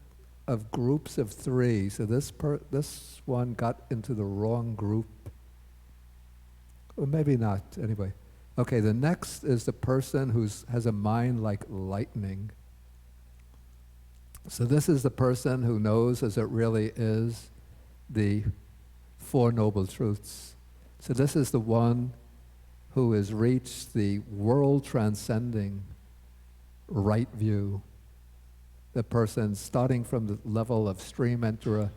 of groups of three. So this one got into the wrong group. Or maybe not, anyway. Okay, the next is the person who has a mind like lightning. So this is the person who knows as it really is the Four Noble Truths. So this is the one who has reached the world-transcending right view. The person starting from the level of stream enterer,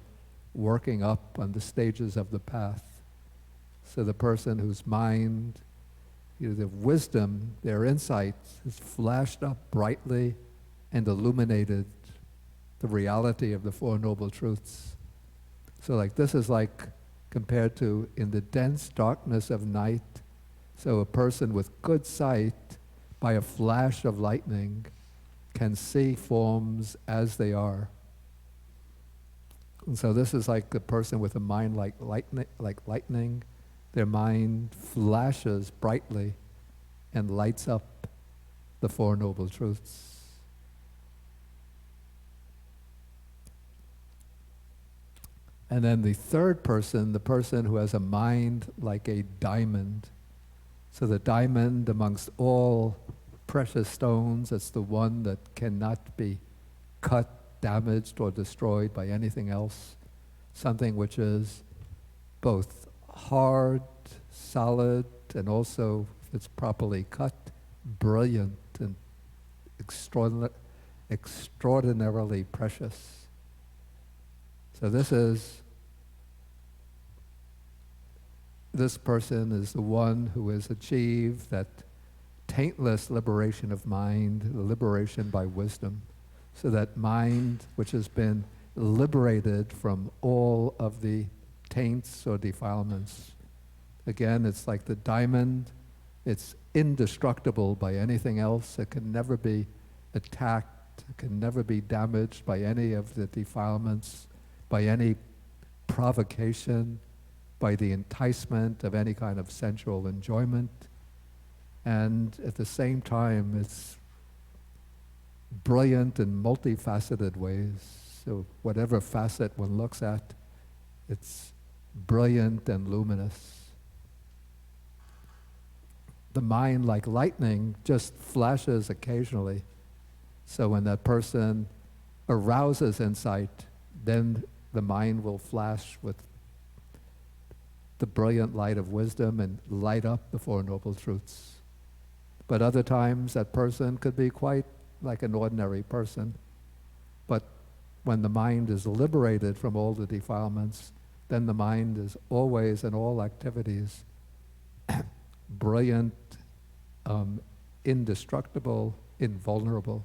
working up on the stages of the path. So the person whose mind, their wisdom, their insight is flashed up brightly and illuminated the reality of the Four Noble Truths. So like this is like compared to in the dense darkness of night. So a person with good sight, by a flash of lightning, can see forms as they are. And so this is like the person with a mind like lightning. Their mind flashes brightly and lights up the Four Noble Truths. And then the third person, the person who has a mind like a diamond. So the diamond amongst all precious stones, it's the one that cannot be cut, damaged, or destroyed by anything else. Something which is both hard, solid, and also it's properly cut, brilliant and extraordinarily precious. So this person is the one who has achieved that taintless liberation of mind, liberation by wisdom. So that mind which has been liberated from all of the taints or defilements. Again, it's like the diamond. It's indestructible by anything else. It can never be attacked. It can never be damaged by any of the defilements, by any provocation, by the enticement of any kind of sensual enjoyment. And at the same time, it's brilliant in multifaceted ways. So whatever facet one looks at, it's brilliant and luminous. The mind, like lightning, just flashes occasionally. So when that person arouses insight, then the mind will flash with the brilliant light of wisdom and light up the Four Noble Truths. But other times, that person could be quite like an ordinary person. But when the mind is liberated from all the defilements, then the mind is always in all activities brilliant, indestructible, invulnerable.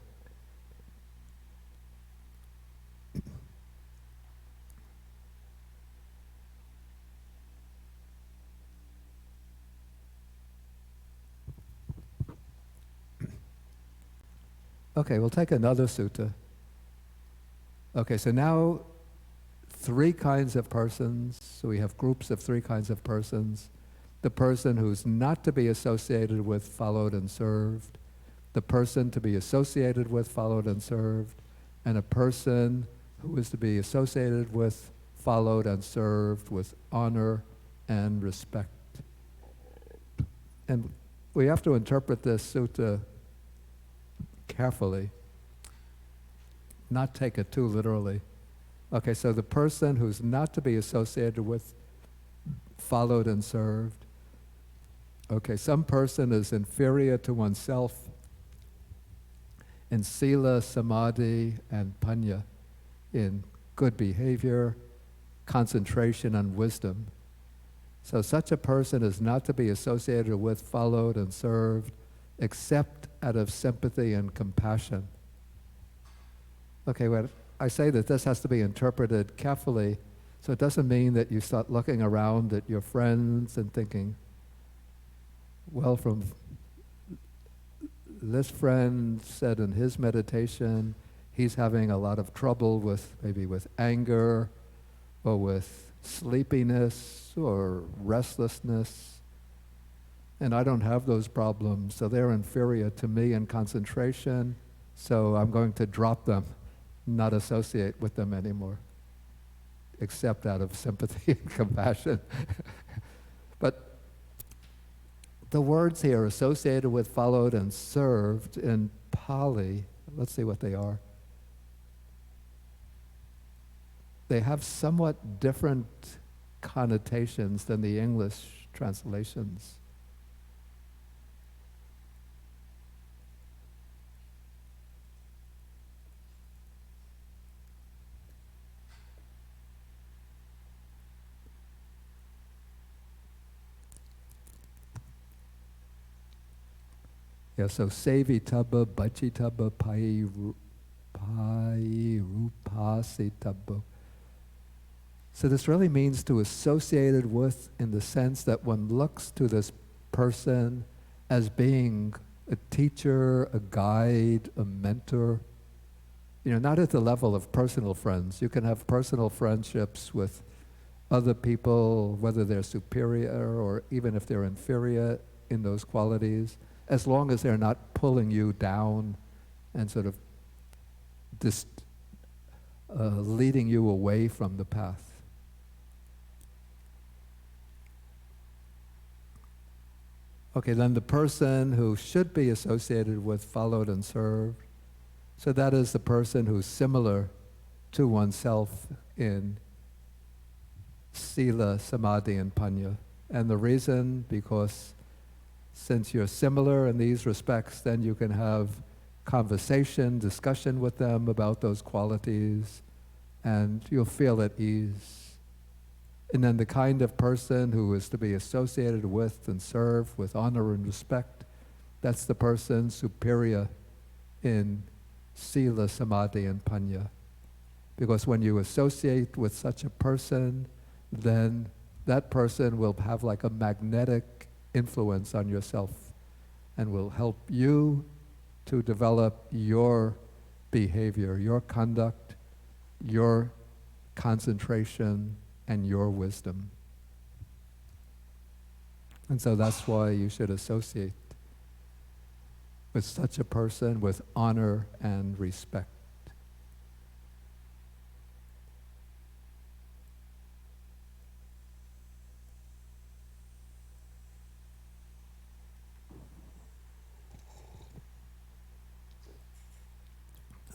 Okay, we'll take another sutta. Okay, so now 3 kinds of persons. So we have groups of 3 kinds of persons. The person who's not to be associated with, followed, and served. The person to be associated with, followed, and served. And a person who is to be associated with, followed, and served with honor and respect. And we have to interpret this sutta carefully, not take it too literally. Okay, so the person who's not to be associated with, followed, and served. Okay, some person is inferior to oneself in sila, samadhi, and panya, in good behavior, concentration, and wisdom. So such a person is not to be associated with, followed, and served, except out of sympathy and compassion. Okay, well, I say that this has to be interpreted carefully, so it doesn't mean that you start looking around at your friends and thinking, well, from this friend said in his meditation, he's having a lot of trouble with maybe with anger or with sleepiness or restlessness. And I don't have those problems, so they're inferior to me in concentration, so I'm going to drop them, not associate with them anymore, except out of sympathy and compassion. But the words here, associated with, followed, and served, in Pali, let's see what they are. They have somewhat different connotations than the English translations. Yeah, so sevitaba, bachitaba, pairupasitaba. So this really means to associated with, in the sense that one looks to this person as being a teacher, a guide, a mentor. You know, not at the level of personal friends. You can have personal friendships with other people, whether they're superior or even if they're inferior in those qualities, as long as they're not pulling you down and sort of leading you away from the path. Okay, then the person who should be associated with, followed, and served. So that is the person who's similar to oneself in sila, samadhi, and panya. And the reason, because since you're similar in these respects, then you can have conversation, discussion with them about those qualities, and you'll feel at ease. And then the kind of person who is to be associated with and served with honor and respect, that's the person superior in sila, samadhi, and panya. Because when you associate with such a person, then that person will have like a magnetic influence on yourself and will help you to develop your behavior, your conduct, your concentration, and your wisdom. And so that's why you should associate with such a person with honor and respect.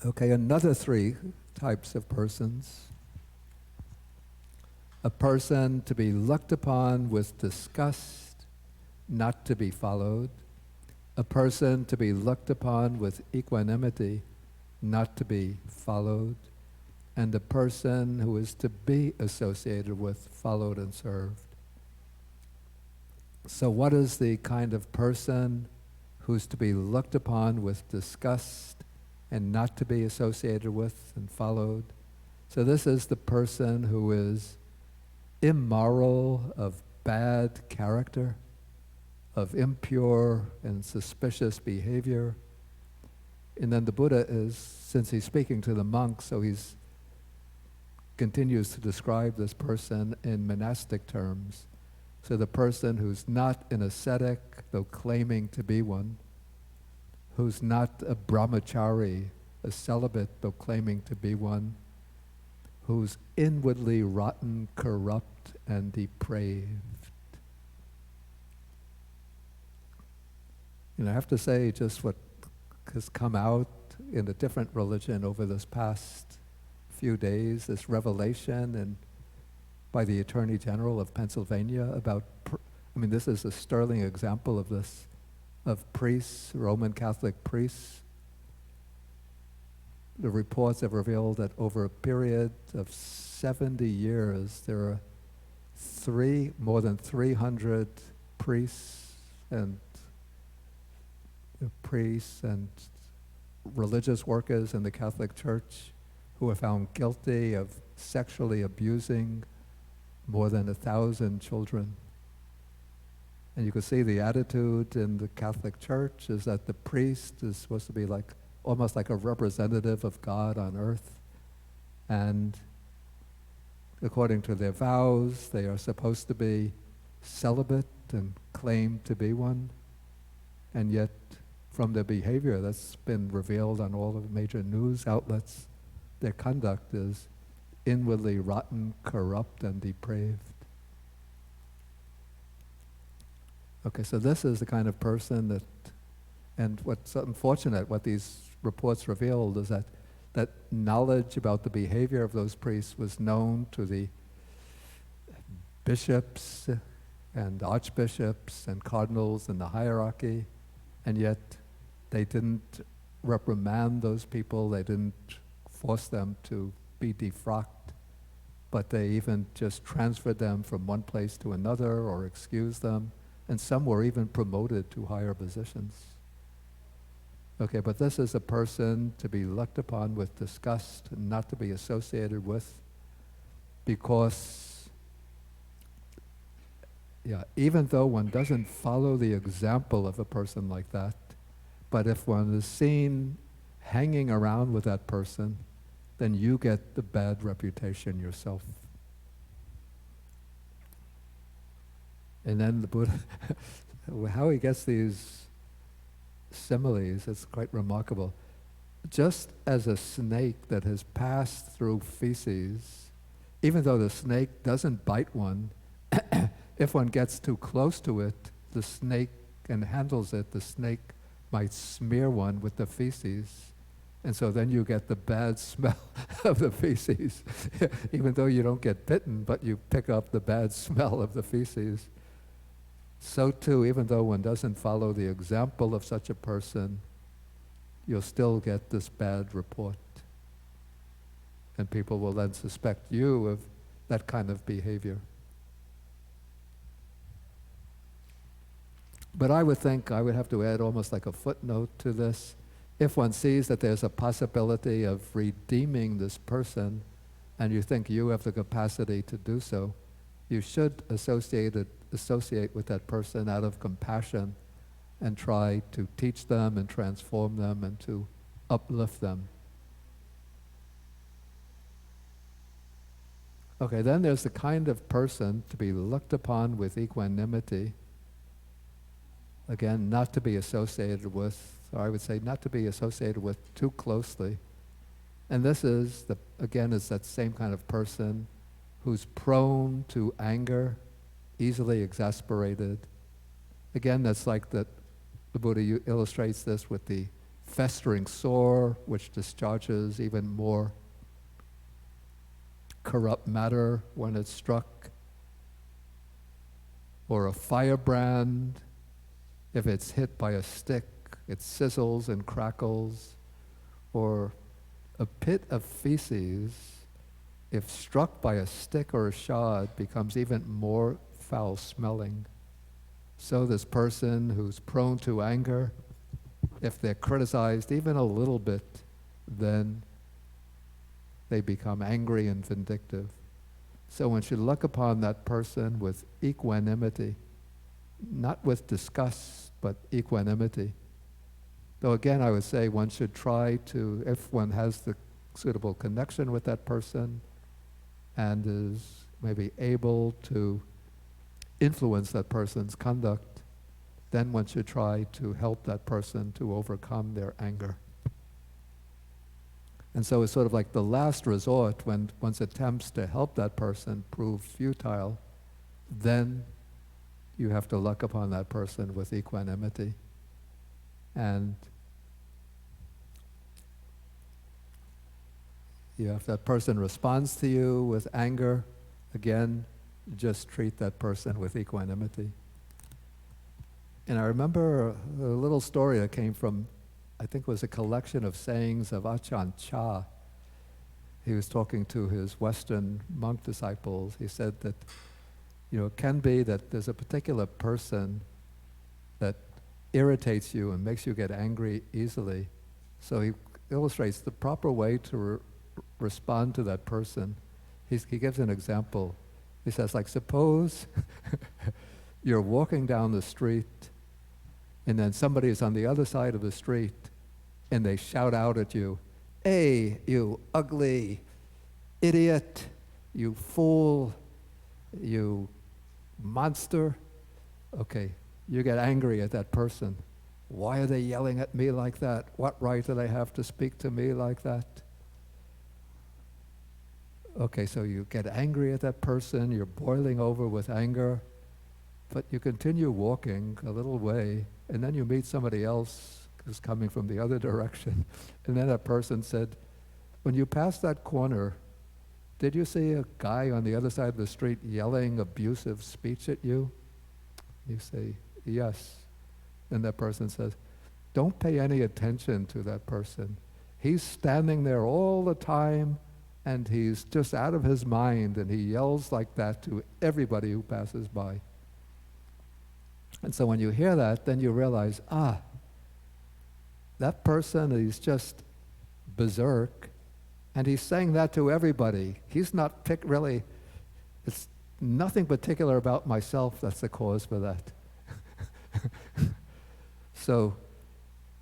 Okay, another 3 types of persons. A person to be looked upon with disgust, not to be followed. A person to be looked upon with equanimity, not to be followed. And a person who is to be associated with, followed, and served. So what is the kind of person who's to be looked upon with disgust and not to be associated with and followed? So this is the person who is immoral, of bad character, of impure and suspicious behavior. And then the Buddha is, since he's speaking to the monks, so he's continues to describe this person in monastic terms. So the person who's not an ascetic, though claiming to be one, who's not a brahmachari, a celibate, though claiming to be one, who's inwardly rotten, corrupt, and depraved. And I have to say, just what has come out in a different religion over this past few days, this revelation and by the Attorney General of Pennsylvania about, this is a sterling example of this, of priests, Roman Catholic priests. The reports have revealed that over a period of 70 years, there are more than 300 priests and religious workers in the Catholic Church who were found guilty of sexually abusing more than 1,000 children. And you can see the attitude in the Catholic Church is that the priest is supposed to be almost like a representative of God on earth. And according to their vows, they are supposed to be celibate and claim to be one. And yet, from their behavior that's been revealed on all the major news outlets, their conduct is inwardly rotten, corrupt, and depraved. Okay, so this is the kind of person that, and what's unfortunate, what these reports revealed is that knowledge about the behavior of those priests was known to the bishops and archbishops and cardinals in the hierarchy, and yet they didn't reprimand those people, they didn't force them to be defrocked, but they even just transferred them from one place to another or excused them, and some were even promoted to higher positions. Okay, but this is a person to be looked upon with disgust and not to be associated with, because even though one doesn't follow the example of a person like that, but if one is seen hanging around with that person, then you get the bad reputation yourself. And then the Buddha, how he gets these similes, it's quite remarkable. Just as a snake that has passed through feces, even though the snake doesn't bite one, if one gets too close to it, the snake and handles it, the snake might smear one with the feces. And so then you get the bad smell of the feces, even though you don't get bitten, but you pick up the bad smell of the feces. so too, even though one doesn't follow the example of such a person, you'll still get this bad report. And people will then suspect you of that kind of behavior. But I would think I would have to add almost like a footnote to this. If one sees that there's a possibility of redeeming this person, and you think you have the capacity to do so, you should associate with that person out of compassion and try to teach them and transform them and to uplift them. Okay, then there's the kind of person to be looked upon with equanimity. Again, not to be associated with, or I would say not to be associated with too closely. And this is, again, is that same kind of person who's prone to anger, easily exasperated. Again, that's like the Buddha illustrates this with the festering sore, which discharges even more corrupt matter when it's struck, or a firebrand. If it's hit by a stick, it sizzles and crackles. Or a pit of feces, if struck by a stick or a shod, becomes even more foul-smelling. So this person who's prone to anger, if they're criticized even a little bit, then they become angry and vindictive. So one should look upon that person with equanimity, not with disgust, but equanimity. Though again, I would say one should try to, if one has the suitable connection with that person and is maybe able to influence that person's conduct, then one should try to help that person to overcome their anger. And so it's sort of like the last resort, when one's attempts to help that person prove futile, then you have to look upon that person with equanimity. And if that person responds to you with anger, again, just treat that person with equanimity. And I remember a little story that came from, I think it was a collection of sayings of Ajahn Chah. He was talking to his Western monk disciples. He said that, it can be that there's a particular person that irritates you and makes you get angry easily. So he illustrates the proper way to respond to that person. He gives an example. He says, like, suppose you're walking down the street and then somebody is on the other side of the street and they shout out at you, "Hey, you ugly idiot, you fool, you monster." Okay, you get angry at that person. Why are they yelling at me like that? What right do they have to speak to me like that? Okay, so you get angry at that person, you're boiling over with anger, but you continue walking a little way, and then you meet somebody else who's coming from the other direction, and then that person said, "When you passed that corner, did you see a guy on the other side of the street yelling abusive speech at you?" You say, "Yes." And that person says, "Don't pay any attention to that person. He's standing there all the time, and he's just out of his mind, and he yells like that to everybody who passes by." And so when you hear that, then you realize, that person is just berserk, and he's saying that to everybody. He's not really, it's nothing particular about myself that's the cause for that. So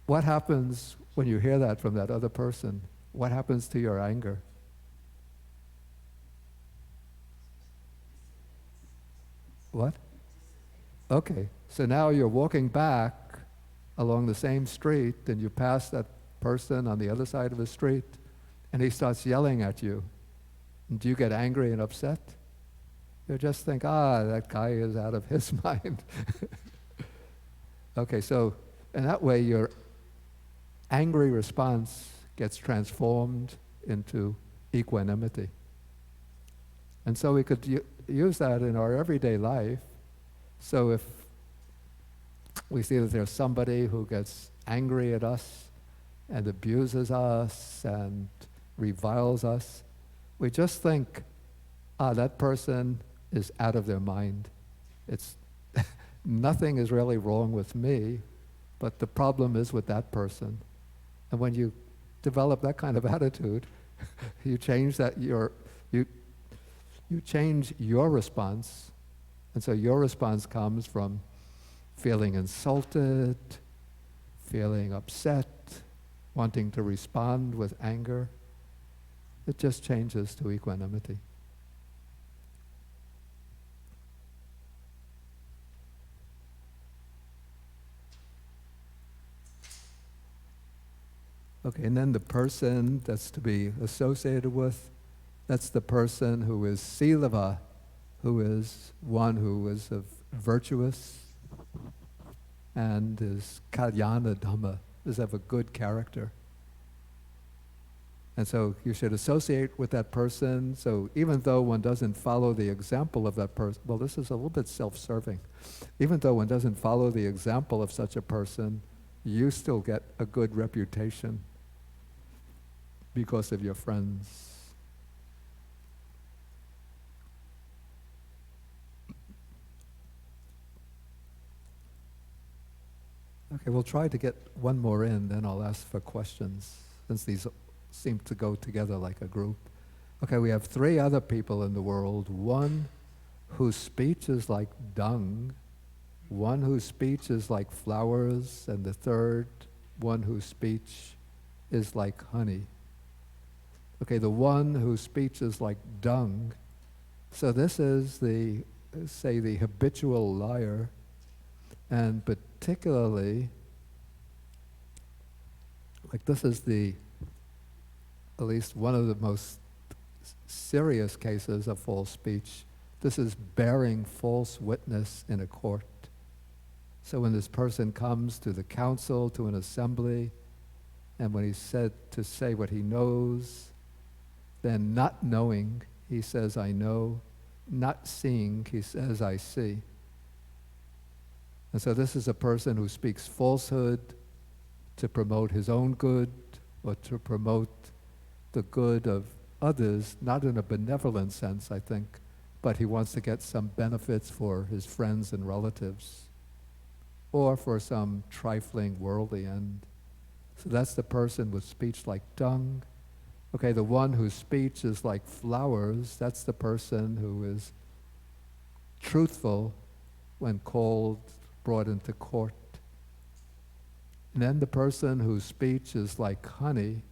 what happens when you hear that from that other person? What happens to your anger? What? Okay, so now you're walking back along the same street and you pass that person on the other side of the street and he starts yelling at you. And do you get angry and upset? You just think, that guy is out of his mind. Okay, so in that way your angry response gets transformed into equanimity. And so we could use that in our everyday life. So if we see that there's somebody who gets angry at us and abuses us and reviles us, we just think, that person is out of their mind. It's nothing is really wrong with me, but the problem is with that person. And when you develop that kind of attitude, you change you change your response, and so your response comes from feeling insulted, feeling upset, wanting to respond with anger. It just changes to equanimity. Okay, and then the person that's to be associated with, that's the person who is silava, who is one who is virtuous and is kalyana dhamma, does have a good character. And so you should associate with that person. So even though one doesn't follow the example of that person, well, this is a little bit self-serving. Even though one doesn't follow the example of such a person, you still get a good reputation because of your friends. Okay, we'll try to get one more in, then I'll ask for questions, since these seem to go together like a group. Okay, we have 3 other people in the world. One whose speech is like dung, one whose speech is like flowers, and the third one whose speech is like honey. Okay, the one whose speech is like dung, so this is the habitual liar, and particularly, like this is at least one of the most serious cases of false speech. This is bearing false witness in a court. So when this person comes to the council, to an assembly, and when he's said to say what he knows, then not knowing, he says, I know. Not seeing, he says, I see. And so this is a person who speaks falsehood to promote his own good or to promote the good of others, not in a benevolent sense, I think, but he wants to get some benefits for his friends and relatives or for some trifling worldly end. So that's the person with speech like dung. Okay, the one whose speech is like flowers, that's the person who is truthful when called, brought into court. And then the person whose speech is like honey,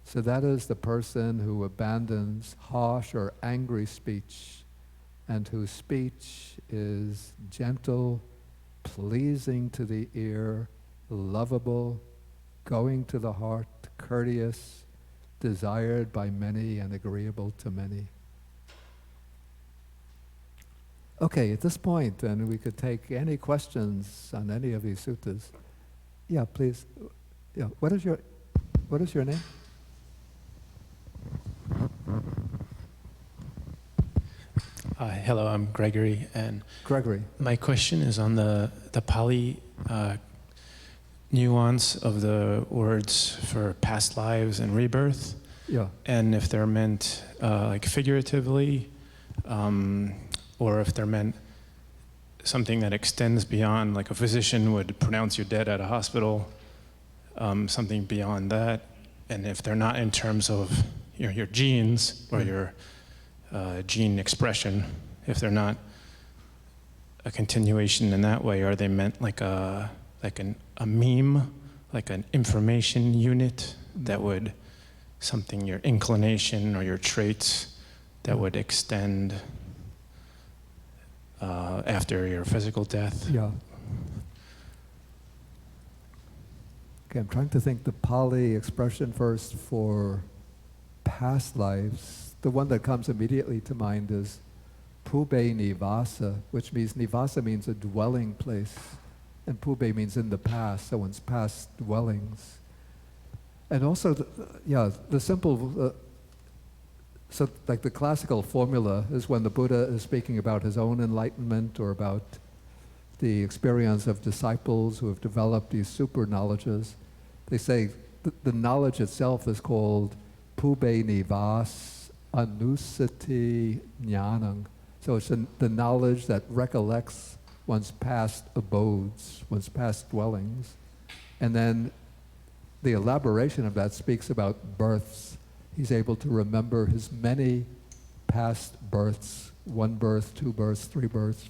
so that is the person who abandons harsh or angry speech and whose speech is gentle, pleasing to the ear, lovable, going to the heart, courteous, desired by many and agreeable to many. Okay, at this point, then we could take any questions on any of these suttas. Yeah, please. Yeah, what is your name? Hello, I'm Gregory, and Gregory. my question is on the Pali nuance of the words for past lives and rebirth. Yeah. And if they're meant like figuratively, or if they're meant something that extends beyond, like a physician would pronounce you dead at a hospital, something beyond that. And if they're not in terms of your genes or your gene expression, if they're not a continuation in that way, are they meant like a meme, like an information unit that would something, your inclination or your traits that would extend after your physical death? Yeah. Okay, I'm trying to think the Pali expression first for past lives. The one that comes immediately to mind is Pube Nivasa, which means Nivasa means a dwelling place, and Pube means in the past, so one's past dwellings. And also, the simple, so like the classical formula is when the Buddha is speaking about his own enlightenment or about the experience of disciples who have developed these super knowledges. They say the knowledge itself is called Pube Nivas Anusati Jnanam. So it's the knowledge that recollects one's past abodes, one's past dwellings. And then the elaboration of that speaks about births. He's able to remember his many past births, 1 birth, 2 births, 3 births,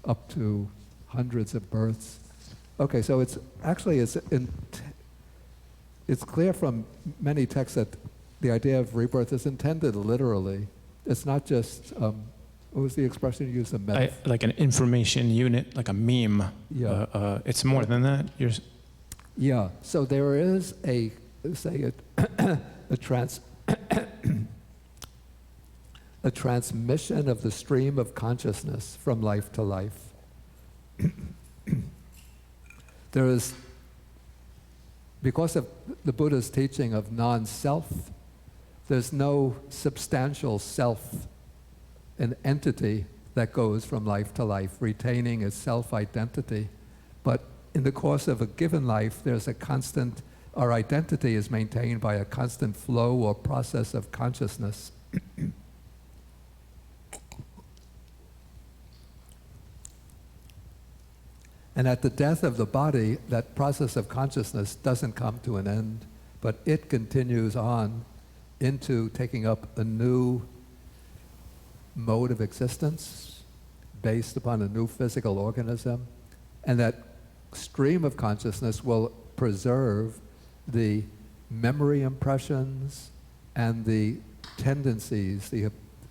up to hundreds of births. Okay, so it's clear from many texts that the idea of rebirth is intended literally. It's not just, what was the expression you used? Like an information unit, like a meme. Yeah. It's more than that. Yeah, so there is a transmission of the stream of consciousness from life to life. There is, because of the Buddha's teaching of non-self, there's no substantial self, an entity that goes from life to life, retaining its self-identity. But in the course of a given life, there's a constant, our identity is maintained by a constant flow or process of consciousness. And at the death of the body, that process of consciousness doesn't come to an end, but it continues on into taking up a new mode of existence based upon a new physical organism. And that stream of consciousness will preserve the memory impressions and the tendencies,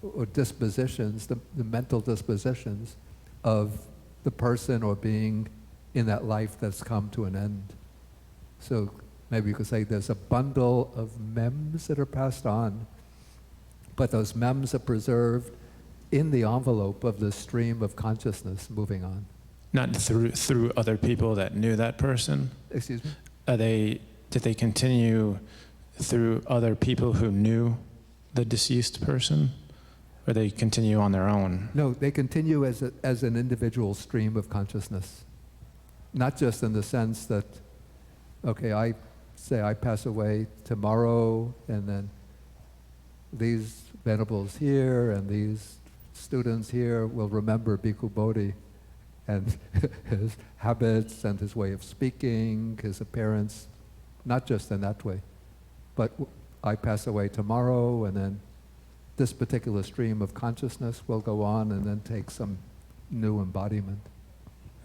or dispositions, the mental dispositions of the person or being in that life that's come to an end. So maybe you could say there's a bundle of memes that are passed on, but those memes are preserved in the envelope of the stream of consciousness moving on. Not through other people that knew that person? Excuse me? Did they continue through other people who knew the deceased person? Or they continue on their own? No, they continue as an individual stream of consciousness. Not just in the sense that, okay, I say I pass away tomorrow, and then these venerables here and these students here will remember Bhikkhu Bodhi and his habits and his way of speaking, his appearance, not just in that way. But I pass away tomorrow, and then this particular stream of consciousness will go on and then take some new embodiment.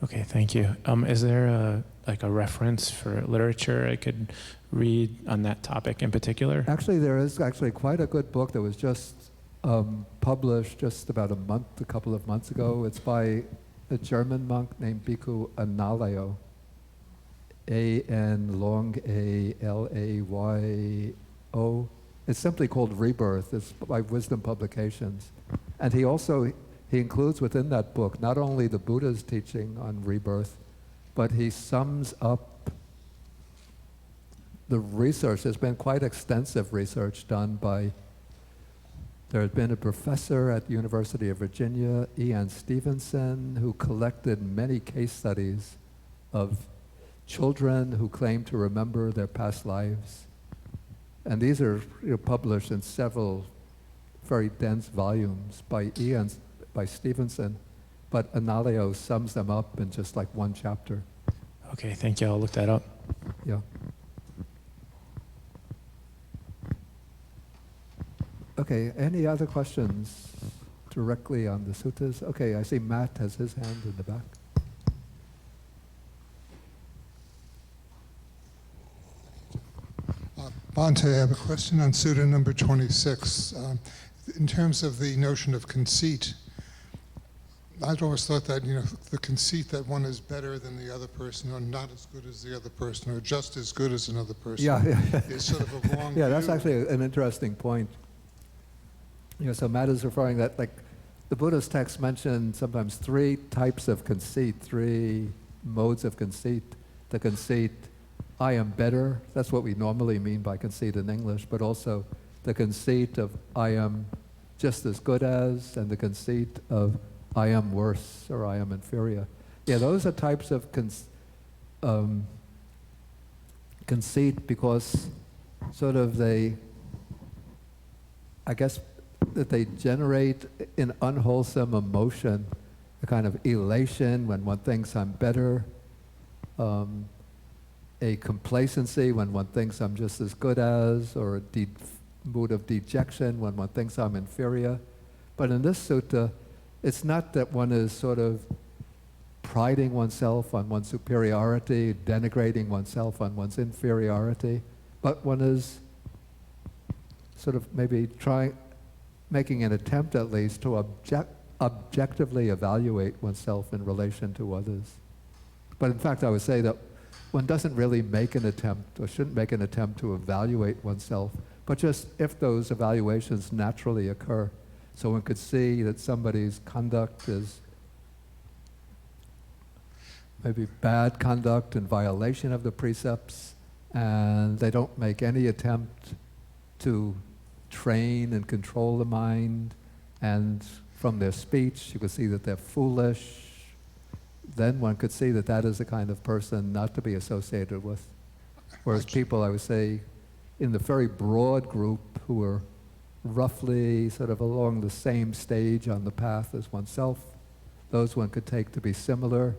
Okay, thank you. Is there a reference for literature I could read on that topic in particular? Actually, there is quite a good book that was just published just about a couple of months ago. It's by a German monk named Bhikkhu Analayo, A-N-L-A-Y-O. It's simply called Rebirth. It's by Wisdom Publications. And he includes within that book not only the Buddha's teaching on rebirth, but he sums up the research. There's been quite extensive research done by, there had been a professor at the University of Virginia, Ian Stevenson, who collected many case studies of children who claim to remember their past lives. And these are published in several very dense volumes by Stevenson, but Analayo sums them up in just like one chapter. Okay, thank you. I'll look that up. Yeah. Okay, any other questions directly on the suttas? Okay, I see Matt has his hand in the back. Bhante, I have a question on Sutta number 26. In terms of the notion of conceit, I've always thought that, the conceit that one is better than the other person, or not as good as the other person, or just as good as another person, is sort of a wrong view. Yeah, that's actually an interesting point. So Matt is referring that, like, the Buddha's text mentioned sometimes 3 types of conceit, 3 modes of conceit. The conceit, I am better, that's what we normally mean by conceit in English, but also the conceit of I am just as good as, and the conceit of I am worse or I am inferior. Yeah, those are types of conceit because sort of I guess that they generate in unwholesome emotion, a kind of elation when one thinks I'm better, a complacency when one thinks I'm just as good as, or a mood of dejection when one thinks I'm inferior. But in this sutta, it's not that one is sort of priding oneself on one's superiority, denigrating oneself on one's inferiority, but one is sort of maybe making an attempt at least to objectively evaluate oneself in relation to others. But in fact, I would say that one doesn't really make an attempt, or shouldn't make an attempt to evaluate oneself, but just if those evaluations naturally occur. So one could see that somebody's conduct is maybe bad conduct in violation of the precepts, and they don't make any attempt to train and control the mind, and from their speech you could see that they're foolish. Then one could see that that is the kind of person not to be associated with. Whereas people, I would say, in the very broad group who are roughly sort of along the same stage on the path as oneself, those one could take to be similar.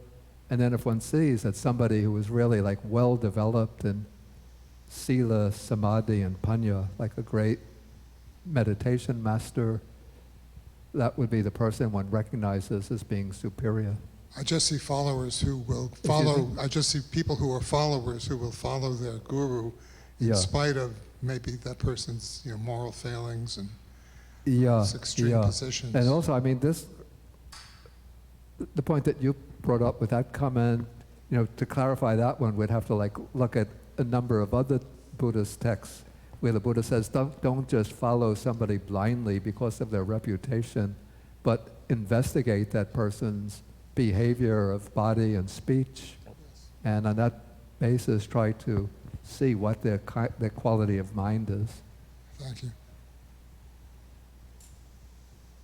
And then if one sees that somebody who is really like well developed in sila, samadhi, and panya, like a great meditation master, that would be the person one recognizes as being superior. I just see followers who will follow, I just see people who are followers who will follow their guru in spite of maybe that person's moral failings and extreme positions. And also, I mean, the point that you brought up with that comment, to clarify that one, we'd have to look at a number of other Buddhist texts where the Buddha says, don't just follow somebody blindly because of their reputation, but investigate that person's behavior of body and speech, and on that basis try to see what their quality of mind is. Thank you.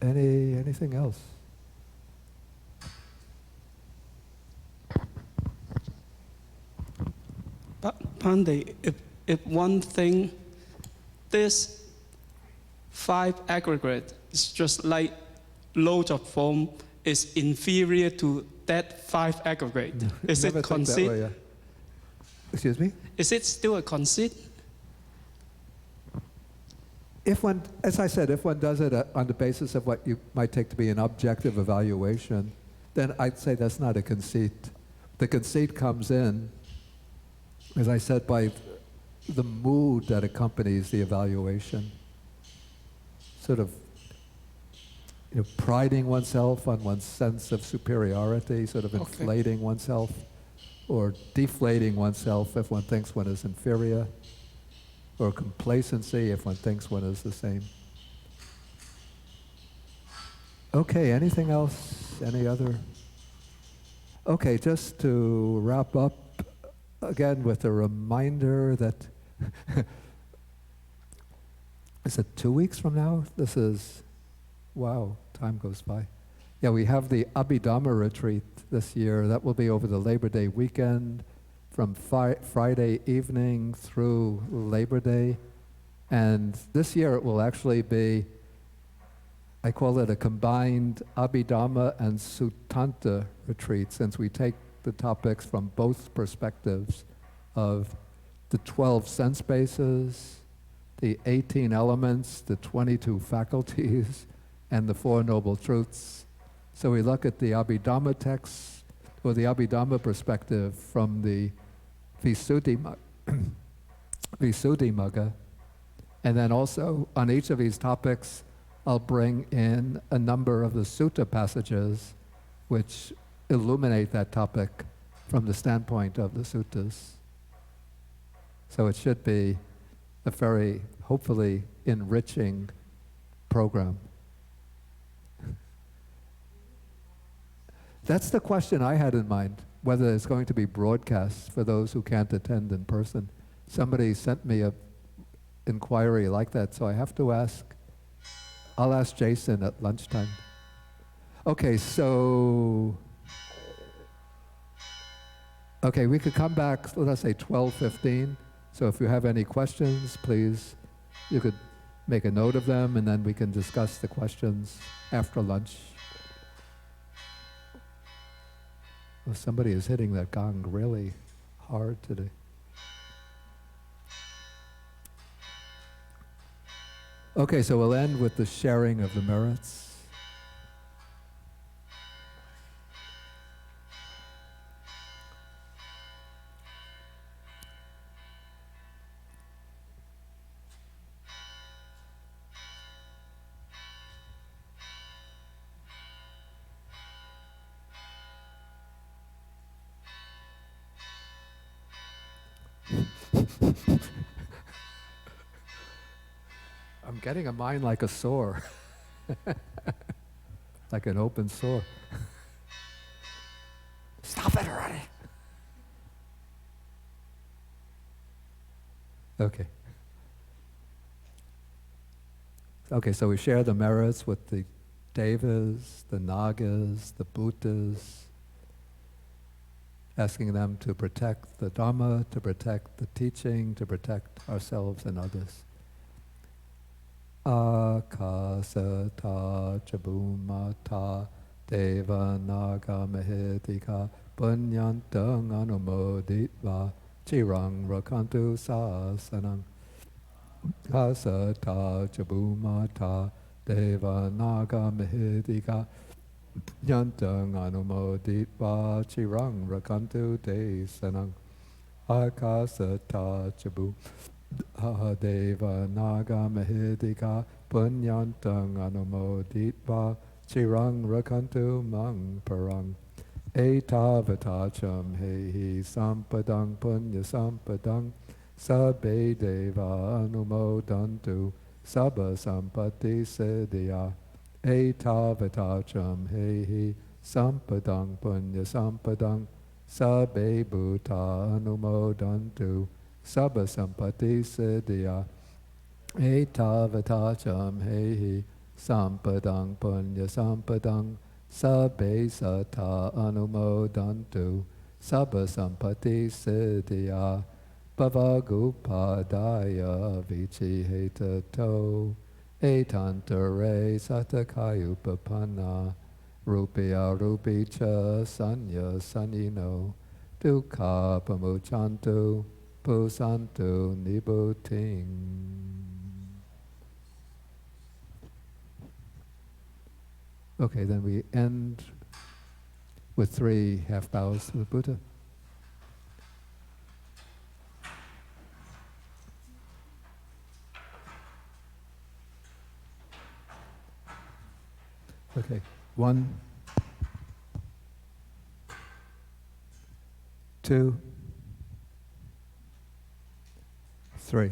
Anything else? Pandey, if one thing, this 5 aggregate is just like loads of form is inferior to that 5 aggregate. Is it conceit? Way, yeah. Excuse me? Is it still a conceit? If one, as I said, if one does it on the basis of what you might take to be an objective evaluation, then I'd say that's not a conceit. The conceit comes in, as I said, by the mood that accompanies the evaluation. Sort of priding oneself on one's sense of superiority, sort of inflating oneself, or deflating oneself if one thinks one is inferior, or complacency if one thinks one is the same. Okay, anything else? Any other? Okay, just to wrap up, again with a reminder that is it 2 weeks from now? This is, wow, time goes by. Yeah, we have the Abhidhamma retreat this year. That will be over the Labor Day weekend from Friday evening through Labor Day. And this year it will actually be, I call it a combined Abhidhamma and Suttanta retreat, since we take the topics from both perspectives of the 12 sense bases, the 18 elements, the 22 faculties, and the 4 noble truths. So we look at the Abhidhamma text, or the Abhidhamma perspective from the Visuddhimagga, and then also on each of these topics I'll bring in a number of the sutta passages which illuminate that topic from the standpoint of the suttas. So it should be a very, hopefully, enriching program. That's the question I had in mind, whether it's going to be broadcast for those who can't attend in person. Somebody sent me an inquiry like that, so I have to ask. I'll ask Jason at lunchtime. Okay, so Okay, we could come back, let's say 12:15. So if you have any questions, please, you could make a note of them, and then we can discuss the questions after lunch. Oh, somebody is hitting that gong really hard today. Okay, so we'll end with the sharing of the merits. I'm getting a mind like a sore, like an open sore. Stop it already. Okay. Okay, so we share the merits with the devas, the nagas, the Buddhas, asking them to protect the Dhamma, to protect the teaching, to protect ourselves and others. Akasata chabumata deva naga mehetika punyantang anumoditva chirang rakantu sasanang. Akasata chabumata deva naga mehetika punyantang anumoditva chirang rakantu desanang. Akasata chabu Deva naga mahedika punyantang anumoditva chirang rakantu mang parang etavatacham hehi sampadang punya sampadang sabbe deva anumodantu sabba sampati siddhya etavatacham hehi sampadang punya sampadang sabbe bhuta anumodantu Sabba sampati siddhya etavatacham hehi sampadang punya sampadang sabbe sata anumodantu sabba sampati siddhya bhavagupadaya vichihetato etantare satakayupapanna rupya rupicha sanya sanino dukkha pamuchantu Pusantu Nibbutting. Okay, then we end with 3 half bows to the Buddha. Okay, 1, 2, 3.